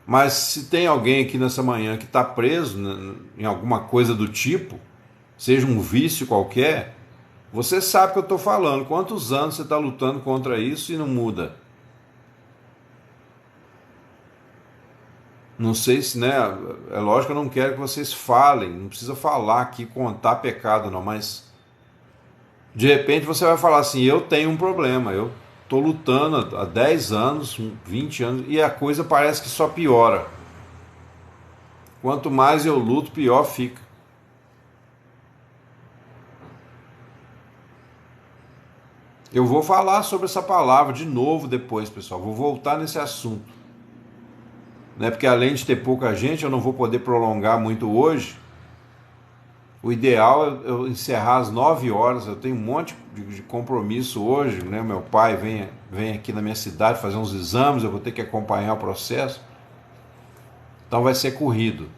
Mas se tem alguém aqui nessa manhã que está preso em alguma coisa do tipo, seja um vício qualquer, você sabe o que eu estou falando. Quantos anos você está lutando contra isso e não muda? Não sei se, né, é lógico que eu não quero que vocês falem, não precisa falar aqui, contar pecado não, mas de repente você vai falar assim, eu tenho um problema, eu estou lutando há 10 anos, 20 anos, e a coisa parece que só piora. Quanto mais eu luto, pior fica. Eu vou falar sobre essa palavra de novo depois, pessoal, vou voltar nesse assunto. Né? Porque além de ter pouca gente, eu não vou poder prolongar muito hoje. O ideal é eu encerrar às 9 horas, eu tenho um monte de compromisso hoje, né? Meu pai vem aqui na minha cidade fazer uns exames, eu vou ter que acompanhar o processo, então vai ser corrido.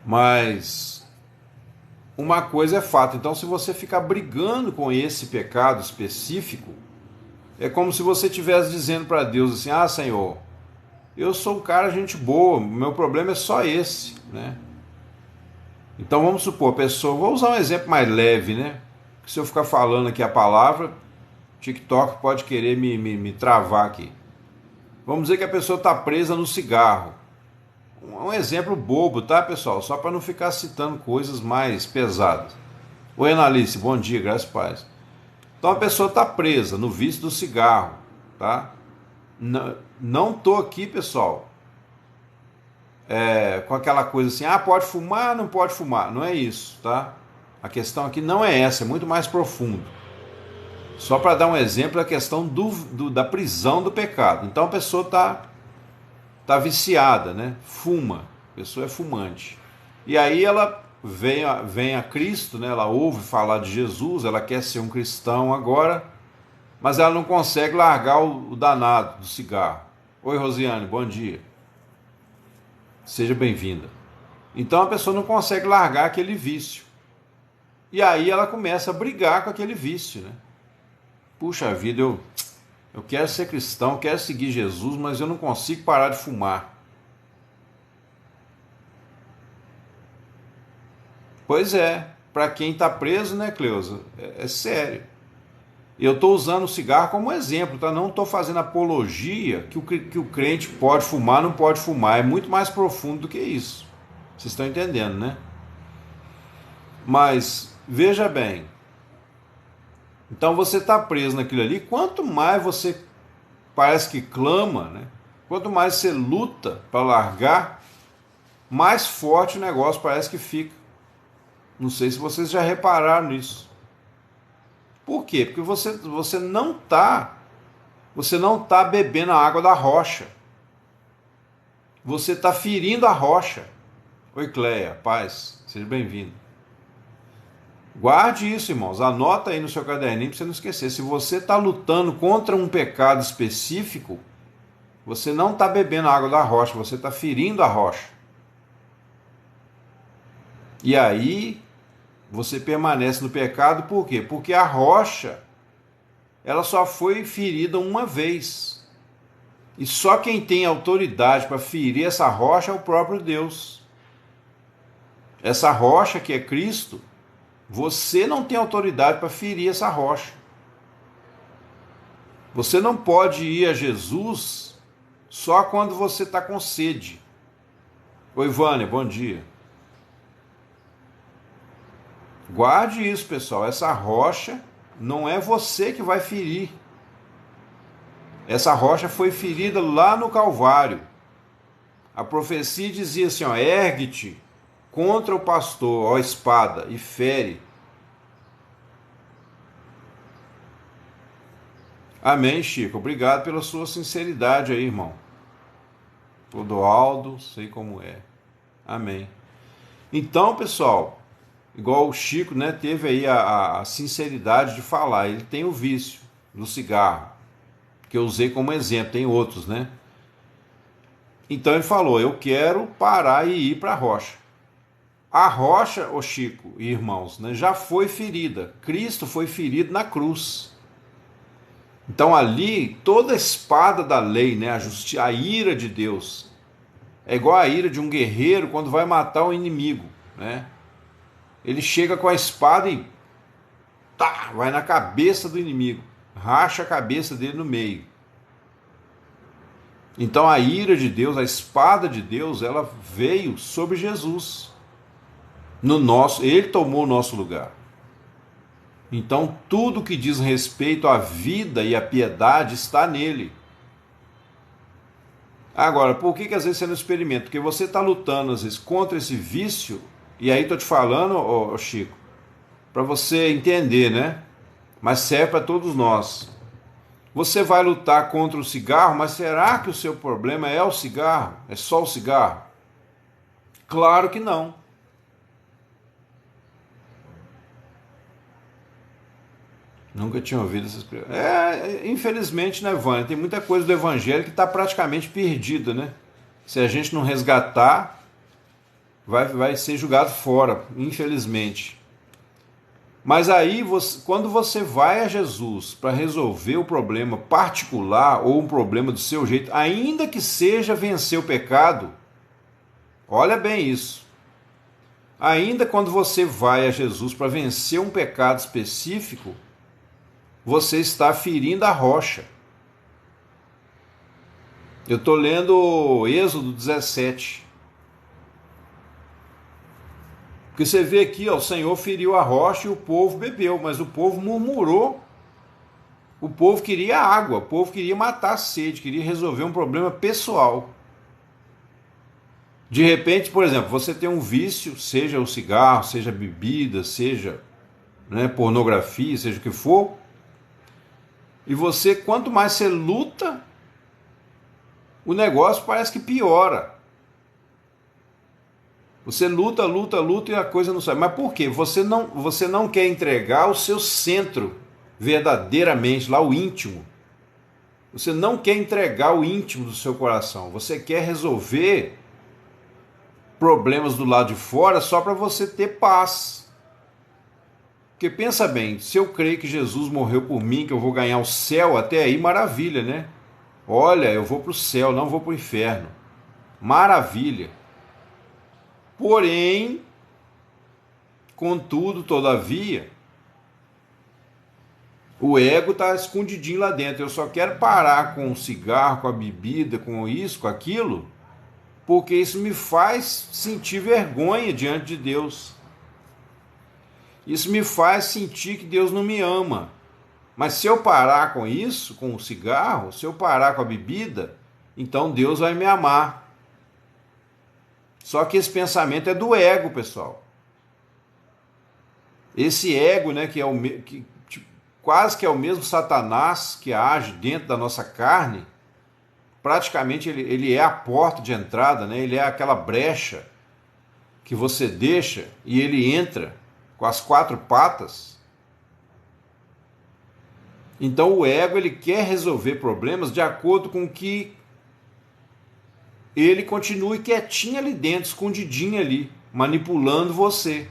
Mas uma coisa é fato, então se você ficar brigando com esse pecado específico, é como se você estivesse dizendo para Deus assim, ah, Senhor, eu sou um cara gente boa, meu problema é só esse, né? Então vamos supor, a pessoa, vou usar um exemplo mais leve, né? Que se eu ficar falando aqui a palavra, TikTok pode querer me travar aqui. Vamos dizer que a pessoa está presa no cigarro. Um exemplo bobo, tá, pessoal? Só para não ficar citando coisas mais pesadas. Oi, Analice, bom dia, graças a paz. Então a pessoa está presa no vício do cigarro, tá? Não tô aqui, pessoal, com aquela coisa assim, ah, pode fumar, não pode fumar. Não é isso, tá? A questão aqui não é essa, é muito mais profundo. Só para dar um exemplo, a questão da prisão do pecado. Então a pessoa tá viciada, né? Fuma, a pessoa é fumante. E aí ela vem a Cristo, né? Ela ouve falar de Jesus, ela quer ser um cristão agora, mas ela não consegue largar o danado do cigarro. Oi, Rosiane, bom dia. Seja bem-vinda. Então a pessoa não consegue largar aquele vício. E aí ela começa a brigar com aquele vício, né? Puxa vida, eu quero ser cristão, quero seguir Jesus, mas eu não consigo parar de fumar. Pois é, para quem está preso, né, Cleusa? É sério. Eu estou usando o cigarro como exemplo, tá? Não estou fazendo apologia que o crente pode fumar, não pode fumar. É muito mais profundo do que isso. Vocês estão entendendo, né? Mas, veja bem, então você está preso naquilo ali, quanto mais você parece que clama, né? Quanto mais você luta para largar, mais forte o negócio parece que fica. Não sei se vocês já repararam nisso. Por quê? Porque você não tá bebendo a água da rocha. Você está ferindo a rocha. Oi, Cleia, paz, seja bem-vindo. Guarde isso, irmãos. Anota aí no seu caderninho para você não esquecer. Se você está lutando contra um pecado específico, você não está bebendo a água da rocha, você está ferindo a rocha. E aí você permanece no pecado, por quê? Porque a rocha, ela só foi ferida uma vez. E só quem tem autoridade para ferir essa rocha é o próprio Deus. Essa rocha que é Cristo, você não tem autoridade para ferir essa rocha. Você não pode ir a Jesus só quando você está com sede. Oi, Vânia, bom dia. Guarde isso, pessoal. Essa rocha não é você que vai ferir. Essa rocha foi ferida lá no Calvário. A profecia dizia assim, ó, ergue-te contra o pastor, ó espada, e fere. Amém, Chico. Obrigado pela sua sinceridade aí, irmão. Aldo, sei como é. Amém. Então, pessoal, igual o Chico, né, teve aí a sinceridade de falar. Ele tem o vício no cigarro, que eu usei como exemplo, tem outros, né? Então ele falou, eu quero parar e ir para a rocha. A rocha, ô Chico e irmãos, né, já foi ferida. Cristo foi ferido na cruz. Então ali, toda a espada da lei, né, a ira de Deus, é igual a ira de um guerreiro quando vai matar um inimigo, né? Ele chega com a espada e vai na cabeça do inimigo, racha a cabeça dele no meio. Então a ira de Deus, a espada de Deus, ela veio sobre Jesus. Ele tomou o nosso lugar. Então tudo que diz respeito à vida e à piedade está nele. Agora, por que às vezes você não experimenta? Porque você está lutando às vezes contra esse vício, e aí estou te falando, ô Chico, para você entender, né? Mas serve para todos nós. Você vai lutar contra o cigarro, mas será que o seu problema é o cigarro? É só o cigarro? Claro que não. Nunca tinha ouvido essas coisas. Infelizmente, né, Vânia? Tem muita coisa do evangelho que está praticamente perdida, né? Se a gente não resgatar, vai ser jogado fora, infelizmente. Mas aí, quando você vai a Jesus para resolver o problema particular ou um problema do seu jeito, ainda que seja vencer o pecado, olha bem isso. Ainda quando você vai a Jesus para vencer um pecado específico, você está ferindo a rocha. Eu estou lendo Êxodo 17. Porque você vê aqui, ó, o Senhor feriu a rocha e o povo bebeu, mas o povo murmurou. O povo queria água, o povo queria matar a sede, queria resolver um problema pessoal. De repente, por exemplo, você tem um vício, seja o cigarro, seja a bebida, seja, né, pornografia, seja o que for. E você, quanto mais você luta, o negócio parece que piora. Você luta, luta, luta e a coisa não sai. Mas por quê? Você não quer entregar o seu centro verdadeiramente, lá o íntimo. Você não quer entregar o íntimo do seu coração. Você quer resolver problemas do lado de fora só para você ter paz. Porque pensa bem, se eu creio que Jesus morreu por mim, que eu vou ganhar o céu, até aí maravilha, né? Olha, eu vou para o céu, não vou para o inferno. Maravilha. Porém, contudo, todavia, o ego está escondidinho lá dentro. Eu só quero parar com o cigarro, com a bebida, com isso, com aquilo, porque isso me faz sentir vergonha diante de Deus. Isso me faz sentir que Deus não me ama. Mas se eu parar com isso, com o cigarro, se eu parar com a bebida, então Deus vai me amar. Só que esse pensamento é do ego, pessoal. Esse ego, né, que é quase que é o mesmo Satanás que age dentro da nossa carne, praticamente ele é a porta de entrada, né? Ele é aquela brecha que você deixa e ele entra com as quatro patas. Então o ego ele quer resolver problemas de acordo com que ele continue quietinho ali dentro, escondidinho ali, manipulando você.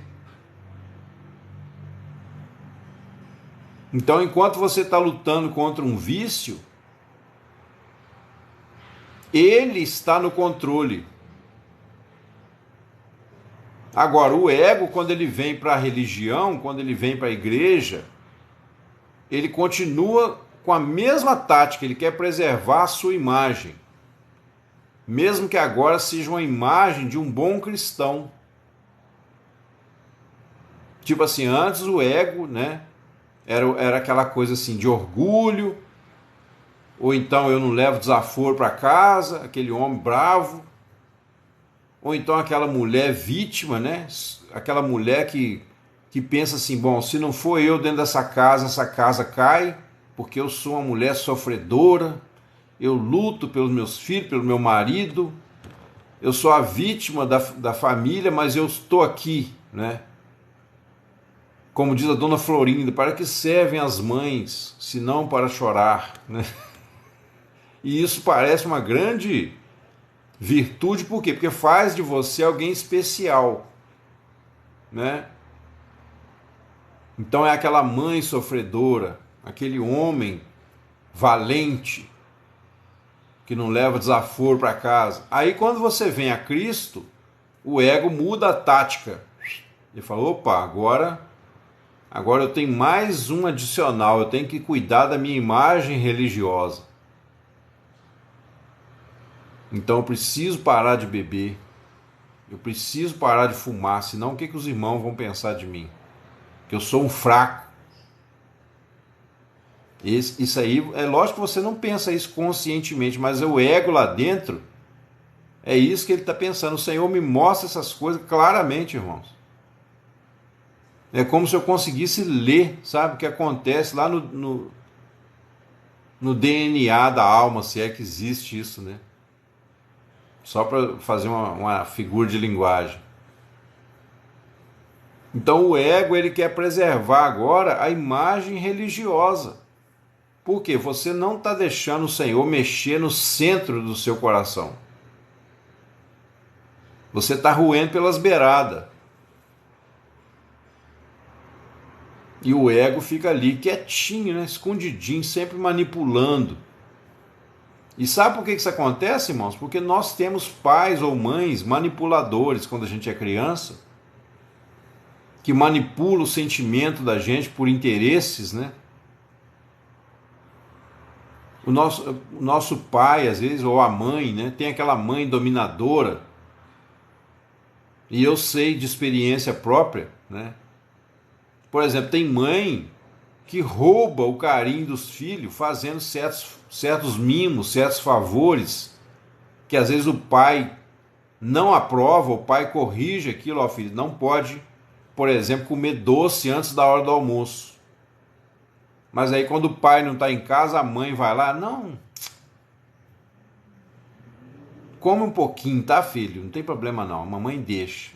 Então, enquanto você está lutando contra um vício, ele está no controle. Agora, o ego, quando ele vem para a religião, quando ele vem para a igreja, ele continua com a mesma tática, ele quer preservar a sua imagem. Mesmo que agora seja uma imagem de um bom cristão. Tipo assim, antes o ego, né, era aquela coisa assim de orgulho, ou então eu não levo desaforo para casa, aquele homem bravo, ou então aquela mulher vítima, né, aquela mulher que pensa assim, bom, se não for eu dentro dessa casa, essa casa cai, porque eu sou uma mulher sofredora, eu luto pelos meus filhos, pelo meu marido, eu sou a vítima da família, mas eu estou aqui, né? Como diz a dona Florinda, para que servem as mães, se não para chorar, né? E isso parece uma grande virtude, por quê? Porque faz de você alguém especial, né? Então é aquela mãe sofredora, aquele homem valente, que não leva desaforo para casa. Aí quando você vem a Cristo, o ego muda a tática. Ele fala, opa, agora eu tenho mais um adicional, eu tenho que cuidar da minha imagem religiosa. Então eu preciso parar de beber, eu preciso parar de fumar, senão o que os irmãos vão pensar de mim? Que eu sou um fraco. Isso aí, é lógico que você não pensa isso conscientemente, mas o ego lá dentro, é isso que ele está pensando. O Senhor me mostra essas coisas claramente, irmãos. É como se eu conseguisse ler, sabe, o que acontece lá no DNA da alma, se é que existe isso, né? Só para fazer uma figura de linguagem. Então o ego ele quer preservar agora a imagem religiosa. Por quê? Você não está deixando o Senhor mexer no centro do seu coração. Você está roendo pelas beiradas. E o ego fica ali quietinho, né? Escondidinho, sempre manipulando. E sabe por que isso acontece, irmãos? Porque nós temos pais ou mães manipuladores quando a gente é criança, que manipulam o sentimento da gente por interesses, né? O nosso pai, às vezes, ou a mãe, né? Tem aquela mãe dominadora. E eu sei de experiência própria, né? Por exemplo, tem mãe que rouba o carinho dos filhos fazendo certos mimos, certos favores, que às vezes o pai não aprova, o pai corrige aquilo, ó filho, não pode, por exemplo, comer doce antes da hora do almoço. Mas aí quando o pai não está em casa, a mãe vai lá, não, come um pouquinho, tá, filho? Não tem problema não, a mamãe deixa.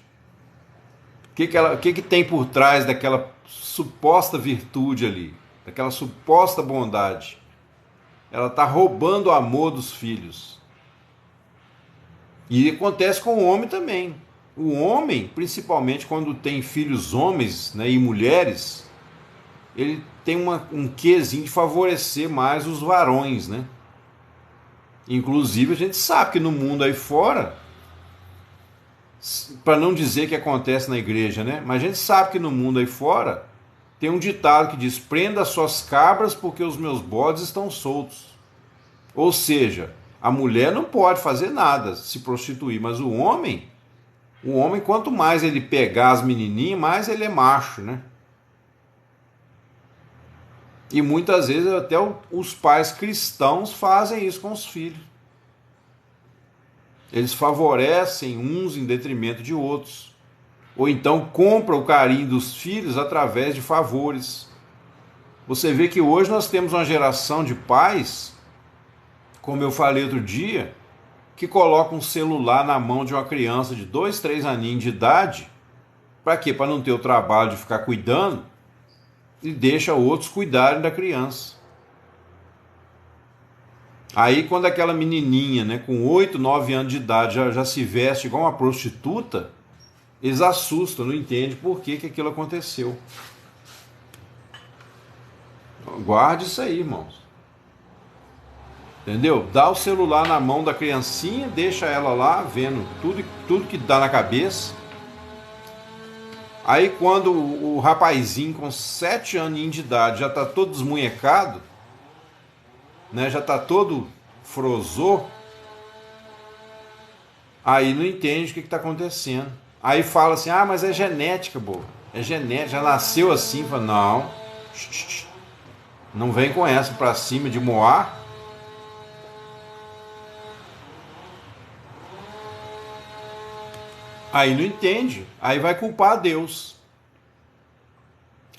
O que tem por trás daquela suposta virtude ali, daquela suposta bondade? Ela está roubando o amor dos filhos. E acontece com o homem também. O homem, principalmente quando tem filhos homens, né, e mulheres, ele tem um quezinho de favorecer mais os varões, né? Inclusive a gente sabe que no mundo aí fora, para não dizer que acontece na igreja, né? Mas a gente sabe que no mundo aí fora tem um ditado que diz: prenda as suas cabras porque os meus bodes estão soltos. Ou seja, a mulher não pode fazer nada, se prostituir, mas o homem, quanto mais ele pegar as menininhas, mais ele é macho, né? E muitas vezes até os pais cristãos fazem isso com os filhos. Eles favorecem uns em detrimento de outros. Ou então compram o carinho dos filhos através de favores. Você vê que hoje nós temos uma geração de pais, como eu falei outro dia, que colocam um celular na mão de uma criança de 2, 3 aninhos de idade. Para quê? Para não ter o trabalho de ficar cuidando, e deixa outros cuidarem da criança. Aí quando aquela menininha, né, com 8, 9 anos de idade já se veste igual uma prostituta, eles assustam, não entendem por que aquilo aconteceu. Guarde isso aí, irmãos. Entendeu? Dá o celular na mão da criancinha, deixa ela lá vendo tudo que dá na cabeça. Aí quando o rapazinho com 7 aninhos de idade já está todo desmunhecado, né, já está todo frozô, aí não entende o que está acontecendo. Aí fala assim: ah, mas é genética, bobo. É genética, já nasceu assim. Fala, não, não vem com essa pra cima de moar. Aí não entende, aí vai culpar a Deus.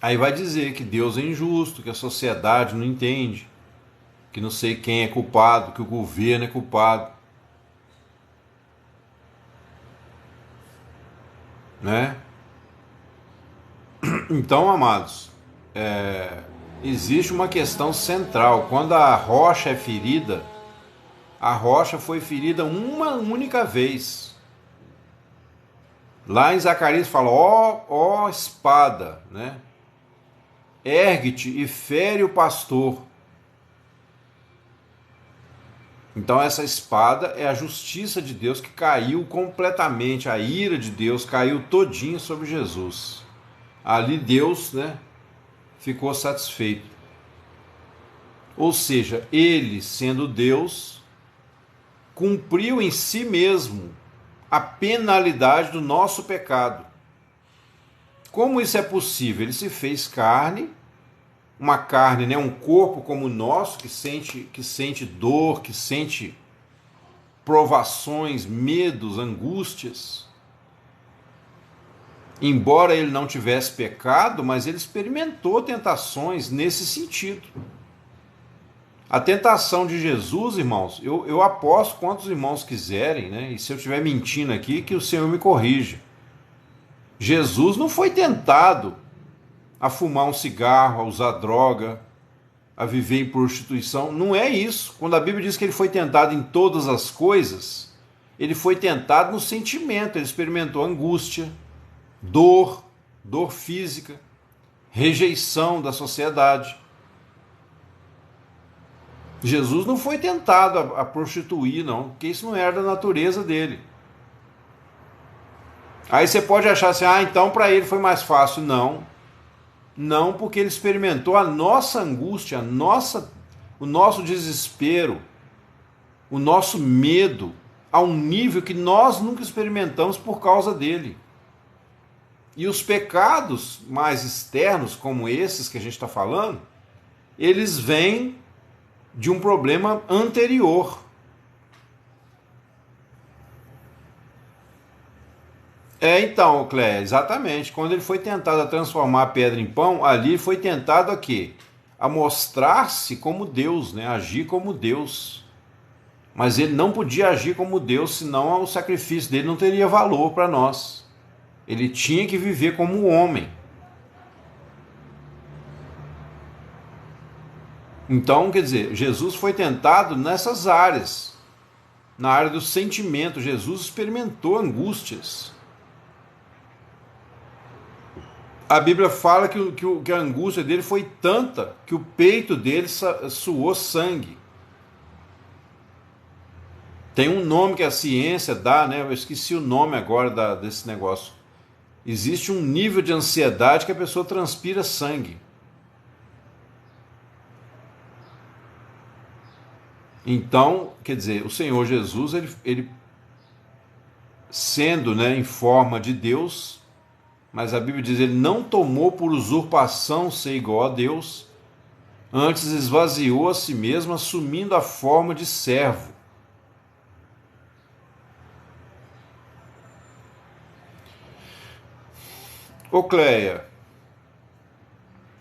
Aí vai dizer que Deus é injusto, que a sociedade não entende, que não sei quem é culpado, que o governo é culpado. Né? Então, amados, existe uma questão central. Quando a rocha é ferida, a rocha foi ferida uma única vez. Lá em Zacarias fala: ó espada, né? Ergue-te e fere o pastor. Então essa espada é a justiça de Deus que caiu completamente, a ira de Deus caiu todinha sobre Jesus. Ali Deus, né, ficou satisfeito. Ou seja, ele, sendo Deus, cumpriu em si mesmo a penalidade do nosso pecado. Como isso é possível? Ele se fez carne, uma carne, né, um corpo como o nosso, que sente dor, que sente provações, medos, angústias. Embora ele não tivesse pecado, mas ele experimentou tentações nesse sentido. A tentação de Jesus, irmãos, eu aposto quantos irmãos quiserem, né? E se eu estiver mentindo aqui, que o Senhor me corrija. Jesus não foi tentado a fumar um cigarro, a usar droga, a viver em prostituição. Não é isso. Quando a Bíblia diz que ele foi tentado em todas as coisas, ele foi tentado no sentimento. Ele experimentou angústia, dor física, rejeição da sociedade. Jesus não foi tentado a prostituir, não, porque isso não era da natureza dele. Aí você pode achar assim: ah, então para ele foi mais fácil. Não, porque ele experimentou a nossa angústia, o nosso desespero, o nosso medo, a um nível que nós nunca experimentamos por causa dele. E os pecados mais externos, como esses que a gente está falando, eles vêm de um problema anterior. Então, Cléia, exatamente. Quando ele foi tentado a transformar a pedra em pão, ali foi tentado a quê? a mostrar-se como Deus, né? Agir como Deus. Mas ele não podia agir como Deus, senão o sacrifício dele não teria valor para nós. Ele tinha que viver como homem. Então, quer dizer, Jesus foi tentado nessas áreas. Na área do sentimento, Jesus experimentou angústias. A Bíblia fala que a angústia dele foi tanta que o peito dele suou sangue. Tem um nome que a ciência dá, né? Eu esqueci o nome agora desse negócio. Existe um nível de ansiedade que a pessoa transpira sangue. Então, quer dizer, o Senhor Jesus, ele sendo, né, em forma de Deus, mas a Bíblia diz, ele não tomou por usurpação ser igual a Deus, antes esvaziou a si mesmo, assumindo a forma de servo. Ô Cleia,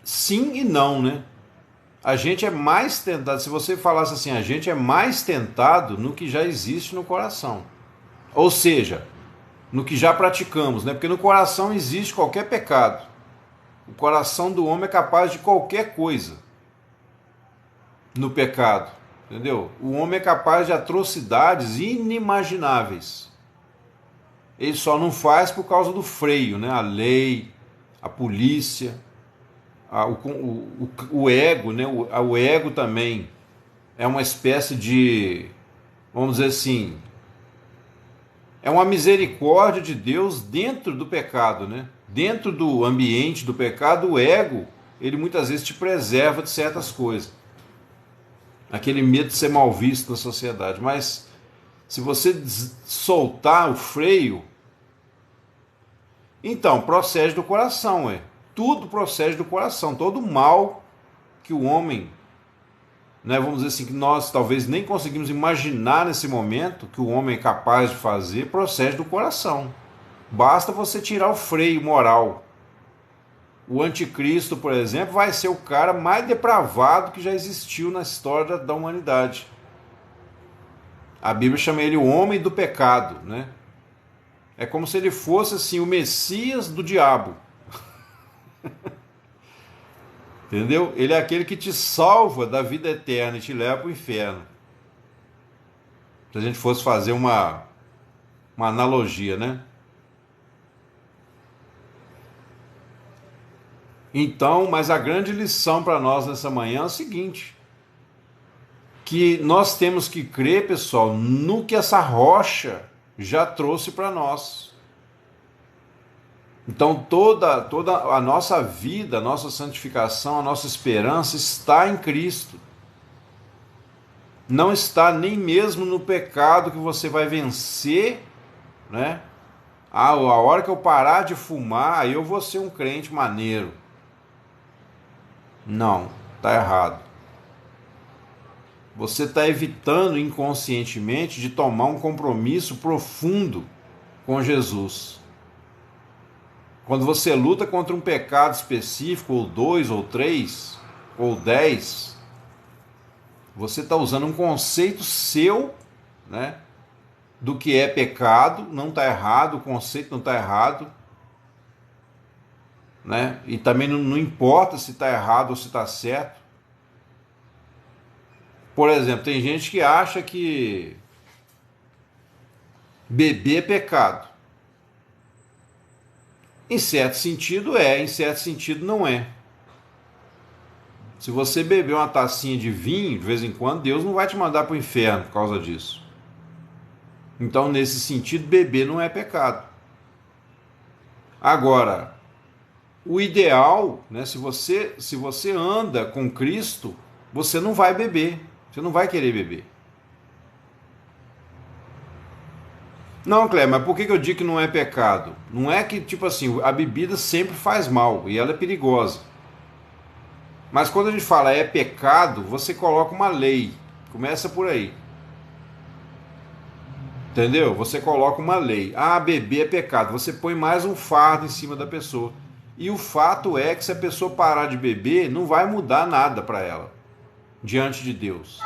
sim e não, né? A gente é mais tentado, se você falasse assim, a gente é mais tentado no que já existe no coração. Ou seja, no que já praticamos, né? Porque no coração existe qualquer pecado. O coração do homem é capaz de qualquer coisa no pecado, entendeu? O homem é capaz de atrocidades inimagináveis. Ele só não faz por causa do freio, né? A lei, a polícia, o ego, né? O ego também é uma espécie de, vamos dizer assim, é uma misericórdia de Deus dentro do pecado, né? Dentro do ambiente do pecado, o ego, ele muitas vezes te preserva de certas coisas. Aquele medo de ser mal visto na sociedade. Mas se você soltar o freio, então procede do coração, tudo procede do coração. Todo mal que o homem, né, vamos dizer assim, que nós talvez nem conseguimos imaginar nesse momento que o homem é capaz de fazer, procede do coração. Basta você tirar o freio moral. O anticristo, por exemplo, vai ser o cara mais depravado que já existiu na história da humanidade. A Bíblia chama ele o homem do pecado, né? É como se ele fosse assim o Messias do diabo. Entendeu? Ele é aquele que te salva da vida eterna e te leva para o inferno. Se a gente fosse fazer uma analogia, né? Então, mas a grande lição para nós nessa manhã é o seguinte: que nós temos que crer, pessoal, no que essa rocha já trouxe para nós. Então toda a nossa vida, a nossa santificação, a nossa esperança está em Cristo. Não está nem mesmo no pecado que você vai vencer, né? A hora que eu parar de fumar, aí eu vou ser um crente maneiro. Não, está errado. Você está evitando inconscientemente de tomar um compromisso profundo com Jesus. Quando você luta contra um pecado específico, ou 2, ou 3, ou 10, você está usando um conceito seu, né, do que é pecado. Não está errado, o conceito não está errado, né? E também não importa se está errado ou se está certo. Por exemplo, tem gente que acha que beber é pecado. Em certo sentido em certo sentido não é. Se você beber uma tacinha de vinho de vez em quando, Deus não vai te mandar para o inferno por causa disso. Então, nesse sentido, beber não é pecado. Agora, o ideal, né, se você anda com Cristo, você não vai beber, você não vai querer beber. Não, Cleber, mas por que eu digo que não é pecado? Não é que, tipo assim, a bebida sempre faz mal e ela é perigosa. Mas quando a gente fala é pecado, você coloca uma lei. Começa por aí. Entendeu? Você coloca uma lei. Ah, beber é pecado. Você põe mais um fardo em cima da pessoa. E o fato é que se a pessoa parar de beber, não vai mudar nada para ela diante de Deus.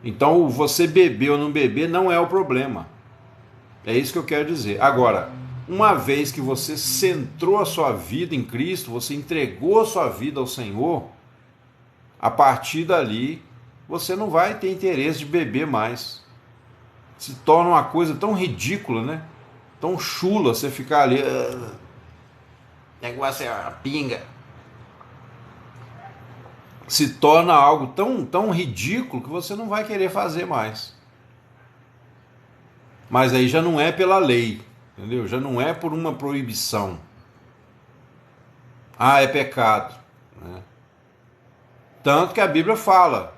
Então, você beber ou não beber não é o problema. É isso que eu quero dizer. Agora, uma vez que você centrou a sua vida em Cristo, você entregou a sua vida ao Senhor, a partir dali, você não vai ter interesse de beber mais. Se torna uma coisa tão ridícula, né? Tão chula você ficar ali. Negócio é a pinga. Se torna algo tão ridículo que você não vai querer fazer mais. Mas aí já não é pela lei, entendeu? Já não é por uma proibição. Ah, é pecado, né? Tanto que a Bíblia fala,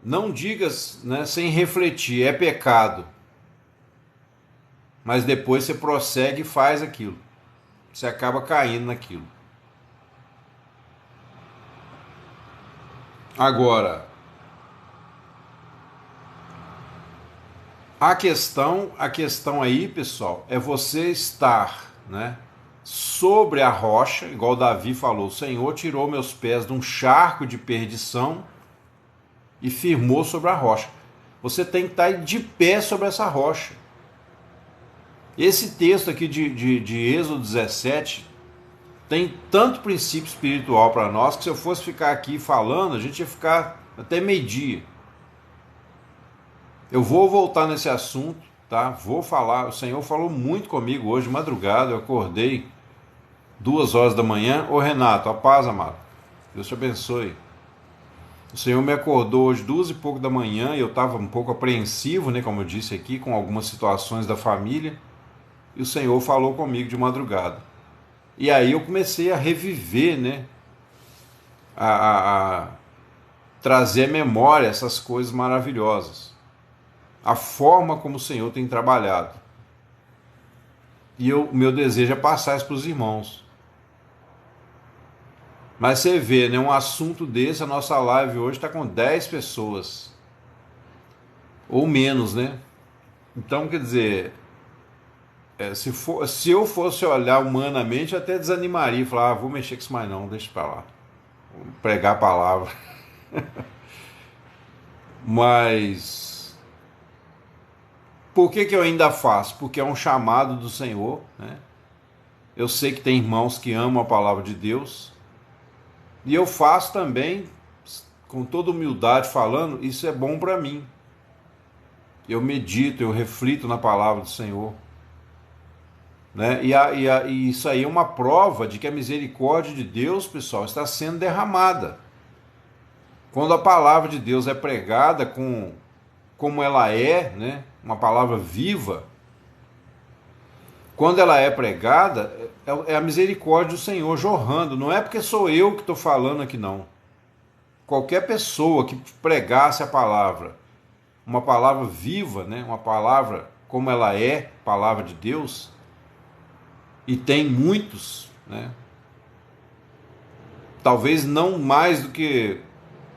não digas, né, sem refletir, é pecado. Mas depois você prossegue e faz aquilo. Você acaba caindo naquilo. Agora, a questão aí, pessoal, é você estar, né, sobre a rocha, igual Davi falou, o Senhor tirou meus pés de um charco de perdição e firmou sobre a rocha. Você tem que estar de pé sobre essa rocha. Esse texto aqui de Êxodo 17 tem tanto princípio espiritual para nós que se eu fosse ficar aqui falando, a gente ia ficar até meio-dia. Eu vou voltar nesse assunto, tá? Vou falar. O Senhor falou muito comigo hoje de madrugada. Eu acordei 2 horas da manhã. Ô Renato, a paz, amado. Deus te abençoe. O Senhor me acordou hoje 2 e pouco da manhã e eu estava um pouco apreensivo, né? Como eu disse aqui, com algumas situações da família. E o Senhor falou comigo de madrugada. E aí eu comecei a reviver, né? A trazer à memória essas coisas maravilhosas. A forma como o Senhor tem trabalhado. E o meu desejo é passar isso para os irmãos. Mas você vê, né, um assunto desse, a nossa live hoje está com 10 pessoas. Ou menos, né? Então, quer dizer, se eu fosse olhar humanamente, eu até desanimaria. Falar, vou mexer com isso mais não, deixa para lá. Vou pregar a palavra. Mas por que eu ainda faço? Porque é um chamado do Senhor, né? Eu sei que tem irmãos que amam a palavra de Deus. E eu faço também, com toda humildade falando, isso é bom para mim. Eu medito, eu reflito na palavra do Senhor. Né? E isso aí é uma prova de que a misericórdia de Deus, pessoal, está sendo derramada. Quando a palavra de Deus é pregada como ela é, né? Uma palavra viva, quando ela é pregada, é a misericórdia do Senhor jorrando. Não é porque sou eu que estou falando aqui, não. Qualquer pessoa que pregasse a palavra, uma palavra viva, né? Uma palavra como ela é, palavra de Deus, e tem muitos, né? Talvez não mais do que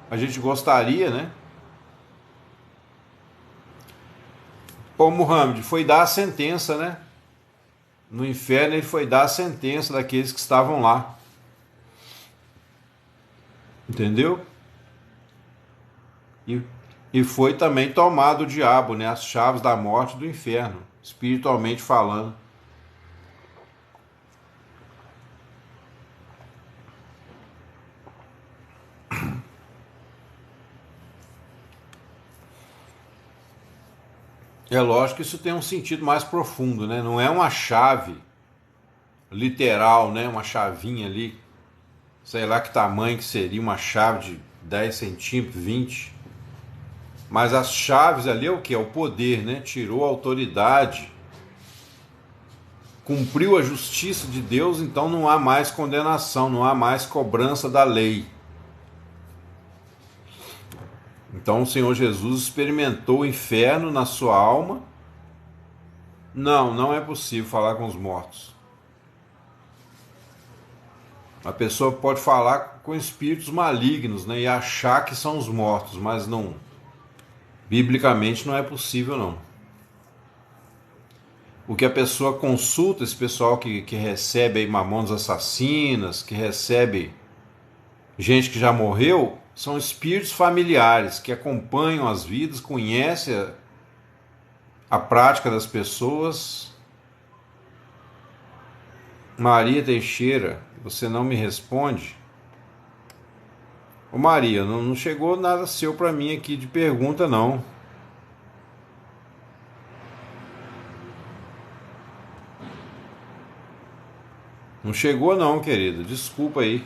a gente gostaria, né? Pô, Muhammad foi dar a sentença, né? No inferno ele foi dar a sentença daqueles que estavam lá. Entendeu? E foi também tomado o diabo, né? As chaves da morte e do inferno, espiritualmente falando. É lógico que isso tem um sentido mais profundo, né? Não é uma chave literal, né? Uma chavinha ali, sei lá que tamanho que seria uma chave de 10 centímetros, 20. Mas as chaves ali é o que? É o poder, né? Tirou a autoridade, cumpriu a justiça de Deus, então não há mais condenação, não há mais cobrança da lei. Então o Senhor Jesus experimentou o inferno na sua alma. Não é possível falar com os mortos. A pessoa pode falar com espíritos malignos, né, e achar que são os mortos, mas biblicamente não é possível, não. O que a pessoa consulta, esse pessoal que recebe aí mamões assassinas, que recebe gente que já morreu, são espíritos familiares que acompanham as vidas, conhecem a prática das pessoas. Maria Teixeira, você não me responde? Ô Maria, não chegou nada seu para mim aqui de pergunta não. Não chegou não, querido. Desculpa aí.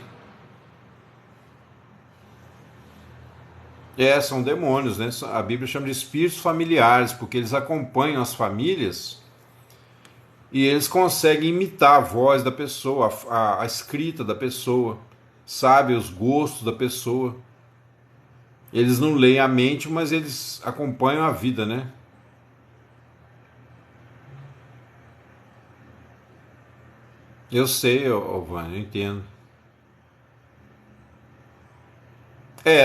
São demônios, né? A Bíblia chama de espíritos familiares, porque eles acompanham as famílias e eles conseguem imitar a voz da pessoa, a escrita da pessoa, sabe os gostos da pessoa. Eles não leem a mente, mas eles acompanham a vida, né? Eu sei, Vânia, eu entendo.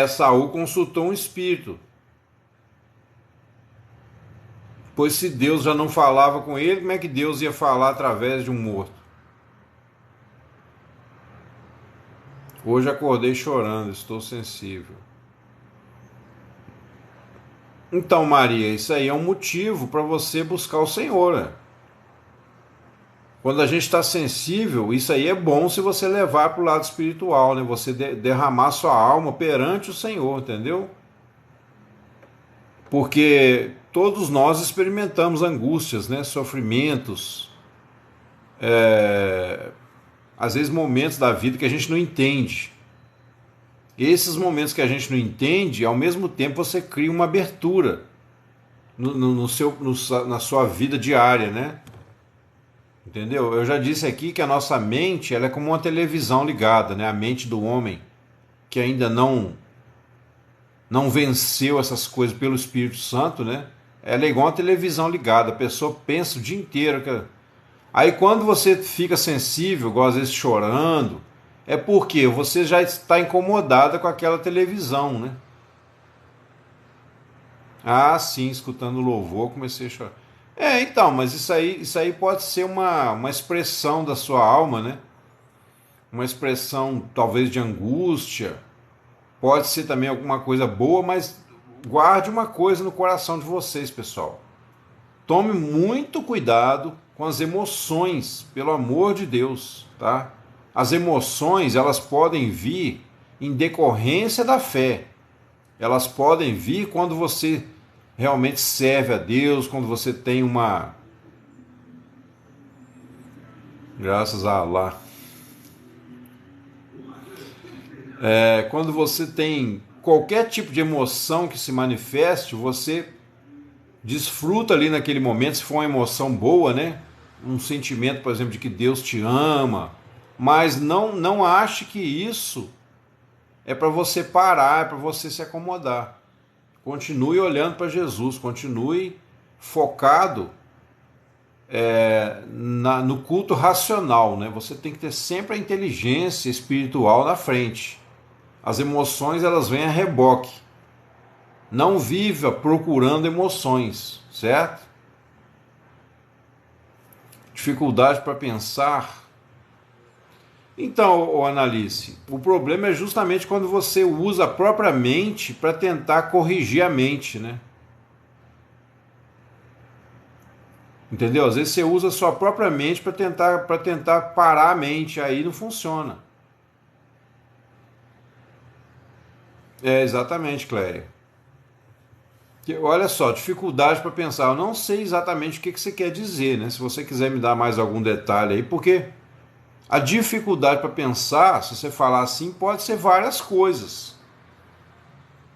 Saul consultou um espírito. Pois se Deus já não falava com ele, como é que Deus ia falar através de um morto? Hoje acordei chorando, estou sensível. Então, Maria, isso aí é um motivo para você buscar o Senhor, né? Quando a gente está sensível, isso aí é bom se você levar para o lado espiritual, né? Você derramar sua alma perante o Senhor, entendeu? Porque todos nós experimentamos angústias, né? Sofrimentos, às vezes momentos da vida que a gente não entende. Esses momentos que a gente não entende, ao mesmo tempo você cria uma abertura na sua vida diária, né? Entendeu? Eu já disse aqui que a nossa mente ela é como uma televisão ligada, né? A mente do homem que ainda não venceu essas coisas pelo Espírito Santo, né? Ela é igual uma televisão ligada. A pessoa pensa o dia inteiro. Aí quando você fica sensível, igual às vezes chorando, é porque você já está incomodada com aquela televisão, né? Ah, sim, escutando louvor, comecei a chorar. Então, mas isso aí pode ser uma expressão da sua alma, né? Uma expressão talvez de angústia, pode ser também alguma coisa boa, mas guarde uma coisa no coração de vocês, pessoal. Tome muito cuidado com as emoções, pelo amor de Deus, tá? As emoções, elas podem vir em decorrência da fé. Elas podem vir quando você realmente serve a Deus, quando você tem uma... Graças a Allah. Quando você tem qualquer tipo de emoção que se manifeste, você desfruta ali naquele momento, se for uma emoção boa, né? Um sentimento, por exemplo, de que Deus te ama, mas não ache que isso é para você parar, é para você se acomodar. Continue olhando para Jesus, continue focado no culto racional, né? Você tem que ter sempre a inteligência espiritual na frente. As emoções elas vêm a reboque. Não viva procurando emoções, certo? Dificuldade para pensar. Então, Analice, o problema é justamente quando você usa a própria mente para tentar corrigir a mente, né? Entendeu? Às vezes você usa a sua própria mente para tentar parar a mente, aí não funciona. Exatamente, Cléia. Olha só, dificuldade para pensar. Eu não sei exatamente o que você quer dizer, né? Se você quiser me dar mais algum detalhe aí, porque a dificuldade para pensar, se você falar assim, pode ser várias coisas.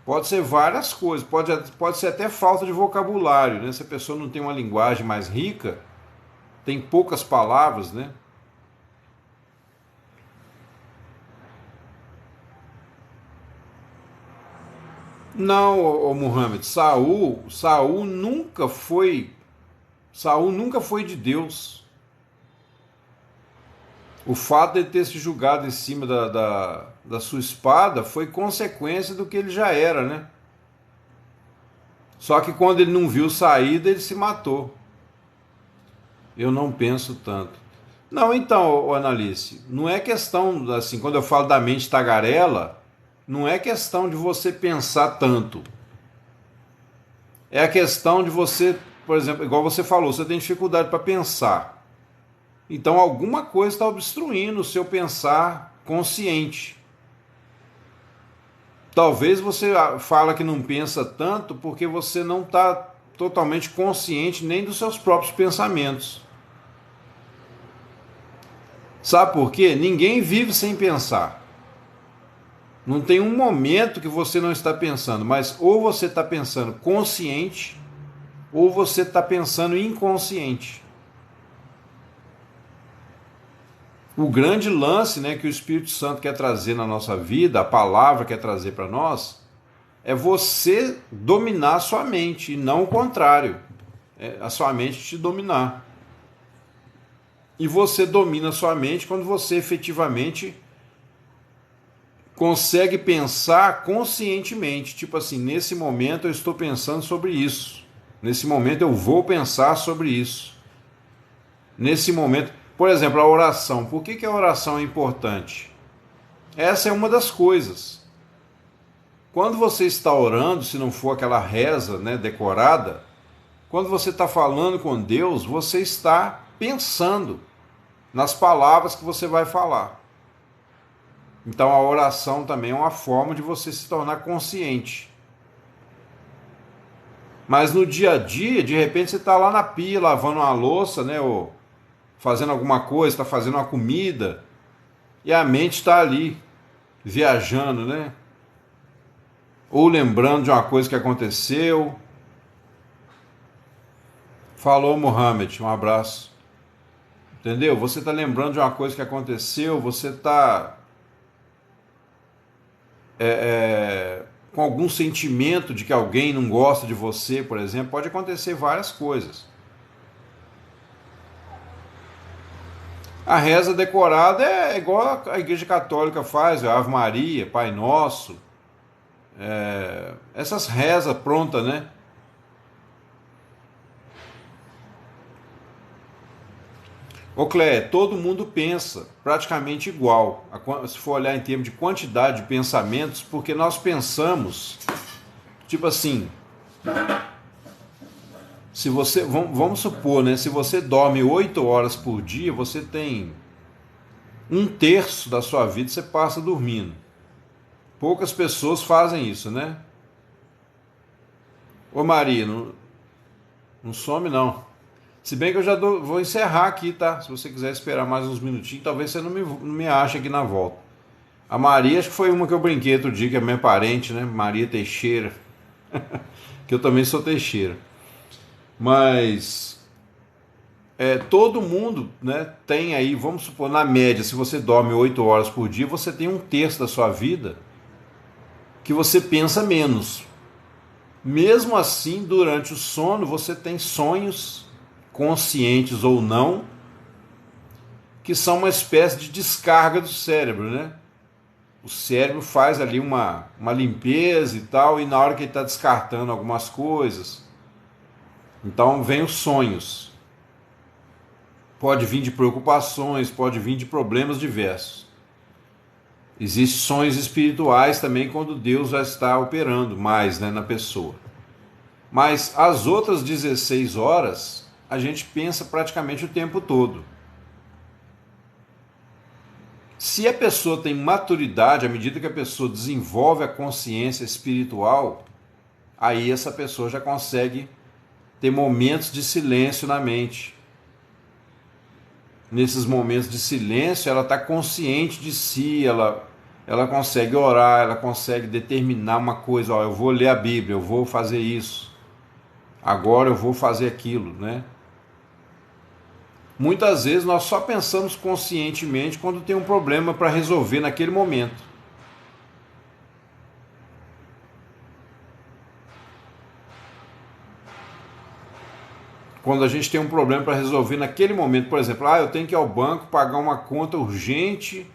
Pode ser várias coisas. Pode ser até falta de vocabulário, né? Se a pessoa não tem uma linguagem mais rica, tem poucas palavras, né? Não, Muhammad, Saul nunca foi de Deus. O fato de ele ter se julgado em cima da sua espada foi consequência do que ele já era, né? Só que quando ele não viu saída, ele se matou. Eu não penso tanto. Não, então, Analice, não é questão, assim, quando eu falo da mente tagarela, não é questão de você pensar tanto. É a questão de você, por exemplo, igual você falou, você tem dificuldade para pensar. Então alguma coisa está obstruindo o seu pensar consciente. Talvez você fala que não pensa tanto porque você não está totalmente consciente nem dos seus próprios pensamentos. Sabe por quê? Ninguém vive sem pensar. Não tem um momento que você não está pensando, mas ou você está pensando consciente ou você está pensando inconsciente. O grande lance, né, que o Espírito Santo quer trazer na nossa vida, a palavra quer trazer para nós, é você dominar a sua mente e não o contrário. É a sua mente te dominar. E você domina a sua mente quando você efetivamente consegue pensar conscientemente. Tipo assim, nesse momento eu estou pensando sobre isso. Nesse momento eu vou pensar sobre isso. Nesse momento, por exemplo, a oração. Por que a oração é importante? Essa é uma das coisas. Quando você está orando, se não for aquela reza, né, decorada, quando você está falando com Deus, você está pensando nas palavras que você vai falar. Então a oração também é uma forma de você se tornar consciente. Mas no dia a dia, de repente você está lá na pia, lavando uma louça, né, ou fazendo alguma coisa, está fazendo uma comida, e a mente está ali, viajando, né? Ou lembrando de uma coisa que aconteceu. Falou, Mohamed, um abraço. Entendeu? Você está lembrando de uma coisa que aconteceu, você está com algum sentimento de que alguém não gosta de você, por exemplo. Pode acontecer várias coisas. A reza decorada é igual a Igreja Católica faz, a Ave Maria, Pai Nosso, essas rezas prontas, né? Ô Clé, todo mundo pensa praticamente igual, se for olhar em termos de quantidade de pensamentos, porque nós pensamos, tipo assim, se você, vamos supor, né, se você dorme 8 horas por dia, você tem 1/3 da sua vida você passa dormindo. Poucas pessoas fazem isso, né? Ô Maria, não some não. Se bem que eu já vou encerrar aqui, tá? Se você quiser esperar mais uns minutinhos, talvez você não me ache aqui na volta. A Maria, acho que foi uma que eu brinquei outro dia, que é minha parente, né? Maria Teixeira. Que eu também sou Teixeira. Mas todo mundo, né, tem aí, vamos supor, na média, se você dorme 8 horas por dia, você tem 1/3 da sua vida que você pensa menos. Mesmo assim, durante o sono, você tem sonhos, conscientes ou não, que são uma espécie de descarga do cérebro, né? O cérebro faz ali uma limpeza e tal, e na hora que ele está descartando algumas coisas, então vem os sonhos. Pode vir de preocupações, pode vir de problemas diversos. Existem sonhos espirituais também quando Deus já está operando mais, né, na pessoa. Mas as outras 16 horas, a gente pensa praticamente o tempo todo. Se a pessoa tem maturidade, à medida que a pessoa desenvolve a consciência espiritual, aí essa pessoa já consegue ter momentos de silêncio na mente. Nesses momentos de silêncio, ela está consciente de si, ela consegue orar, ela consegue determinar uma coisa, ó, eu vou ler a Bíblia, eu vou fazer isso, agora eu vou fazer aquilo, né? Muitas vezes nós só pensamos conscientemente quando tem um problema para resolver naquele momento. Quando a gente tem um problema para resolver naquele momento, por exemplo, eu tenho que ir ao banco pagar uma conta urgente,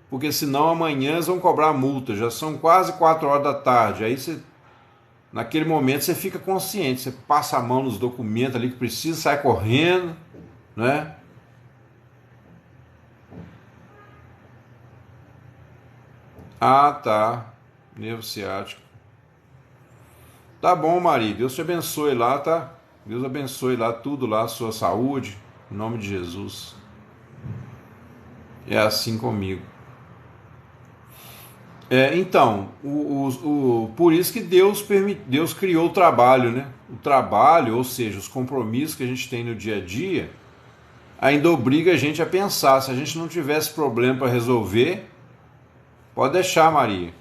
porque senão amanhã eles vão cobrar a multa, já são quase 4 horas da tarde, aí você naquele momento você fica consciente, você passa a mão nos documentos ali que precisa, sai correndo, né? Ah, tá. Nervo ciático. Tá bom, Maria. Deus te abençoe lá, tá? Deus abençoe lá tudo lá, a sua saúde, em nome de Jesus. É assim comigo. Então, por isso que Deus criou o trabalho, né? O trabalho, ou seja, os compromissos que a gente tem no dia a dia, ainda obriga a gente a pensar. Se a gente não tivesse problema para resolver, pode deixar, Maria.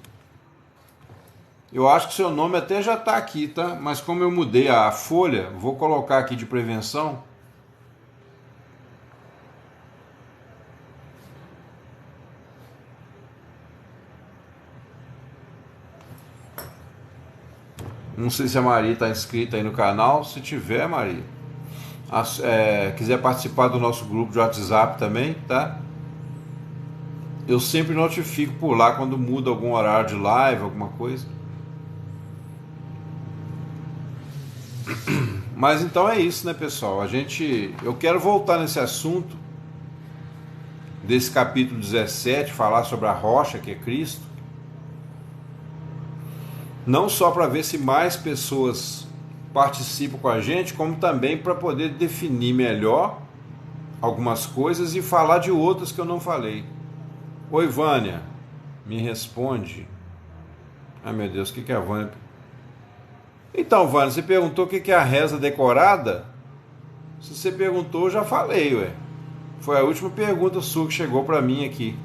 Eu acho que seu nome até já está aqui, tá? Mas como eu mudei a folha, vou colocar aqui de prevenção. Não sei se a Maria está inscrita aí no canal. Se tiver, Maria, quiser participar do nosso grupo de WhatsApp também, tá? Eu sempre notifico por lá quando muda algum horário de live, alguma coisa. Mas então é isso, né, pessoal? Eu quero voltar nesse assunto desse capítulo 17, falar sobre a rocha que é Cristo. Não só para ver se mais pessoas participam com a gente, como também para poder definir melhor algumas coisas e falar de outras que eu não falei. Oi, Vânia, me responde. Ai, meu Deus, o que é a Vânia? Então, Vânia, você perguntou o que é a reza decorada? Se você perguntou, eu já falei, ué. Foi a última pergunta sua que chegou para mim aqui.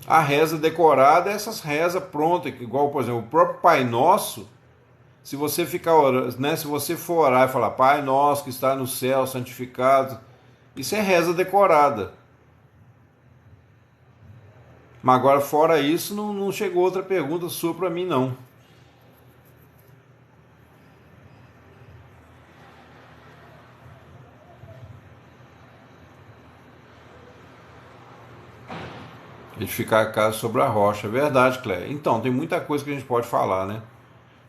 A reza decorada é essas rezas prontas, igual, por exemplo, o próprio Pai Nosso. Se você ficar orando, né, se você for orar e falar Pai Nosso que está no céu, santificado, isso é reza decorada. Mas agora, fora isso, não chegou outra pergunta sua para mim, não. Edificar a casa sobre a rocha. É verdade, Cléia. Então, tem muita coisa que a gente pode falar, né?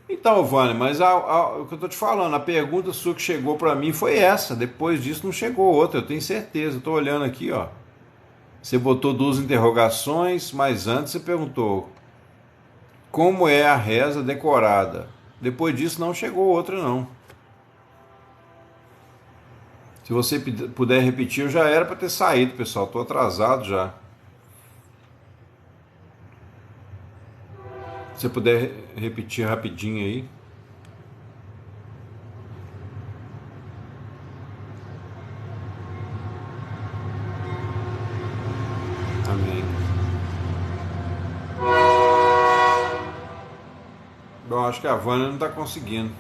Então, Vânia, mas o que eu tô te falando, a pergunta sua que chegou para mim foi essa. Depois disso não chegou outra, eu tenho certeza. Eu tô olhando aqui, ó. Você botou 2 interrogações, mas antes você perguntou como é a reza decorada. Depois disso não chegou outra, não. Se você puder repetir, eu já era para ter saído, pessoal. Tô atrasado já. Se você puder repetir rapidinho aí. Amém. Bom, acho que a Vânia não está conseguindo.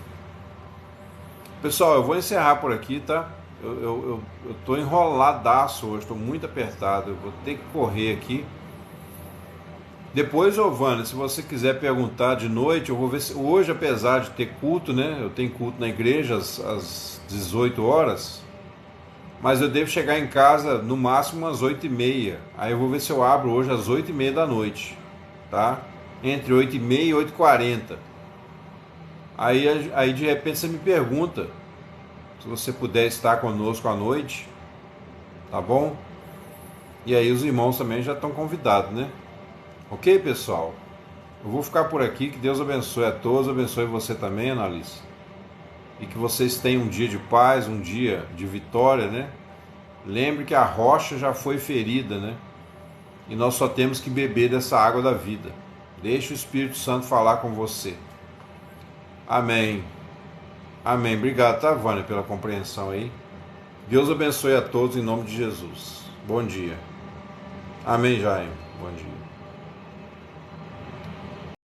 Pessoal, eu vou encerrar por aqui, tá? Eu tô enroladaço hoje, estou muito apertado. Eu vou ter que correr aqui. Depois, Vânia, se você quiser perguntar de noite, eu vou ver se hoje, apesar de ter culto, né? Eu tenho culto na igreja às 18 horas, mas eu devo chegar em casa no máximo às 8h30. Aí eu vou ver se eu abro hoje às 8h30 da noite, tá? Entre 8h30 e 8h40. Aí de repente você me pergunta se você puder estar conosco à noite, tá bom? E aí os irmãos também já estão convidados, né? Ok, pessoal? Eu vou ficar por aqui. Que Deus abençoe a todos, abençoe você também, Annalise. E que vocês tenham um dia de paz, um dia de vitória, né? Lembre que a rocha já foi ferida, né? E nós só temos que beber dessa água da vida. Deixe o Espírito Santo falar com você. Amém. Amém. Obrigado, tá, Vânia, pela compreensão aí. Deus abençoe a todos em nome de Jesus. Bom dia. Amém, Jaime. Bom dia.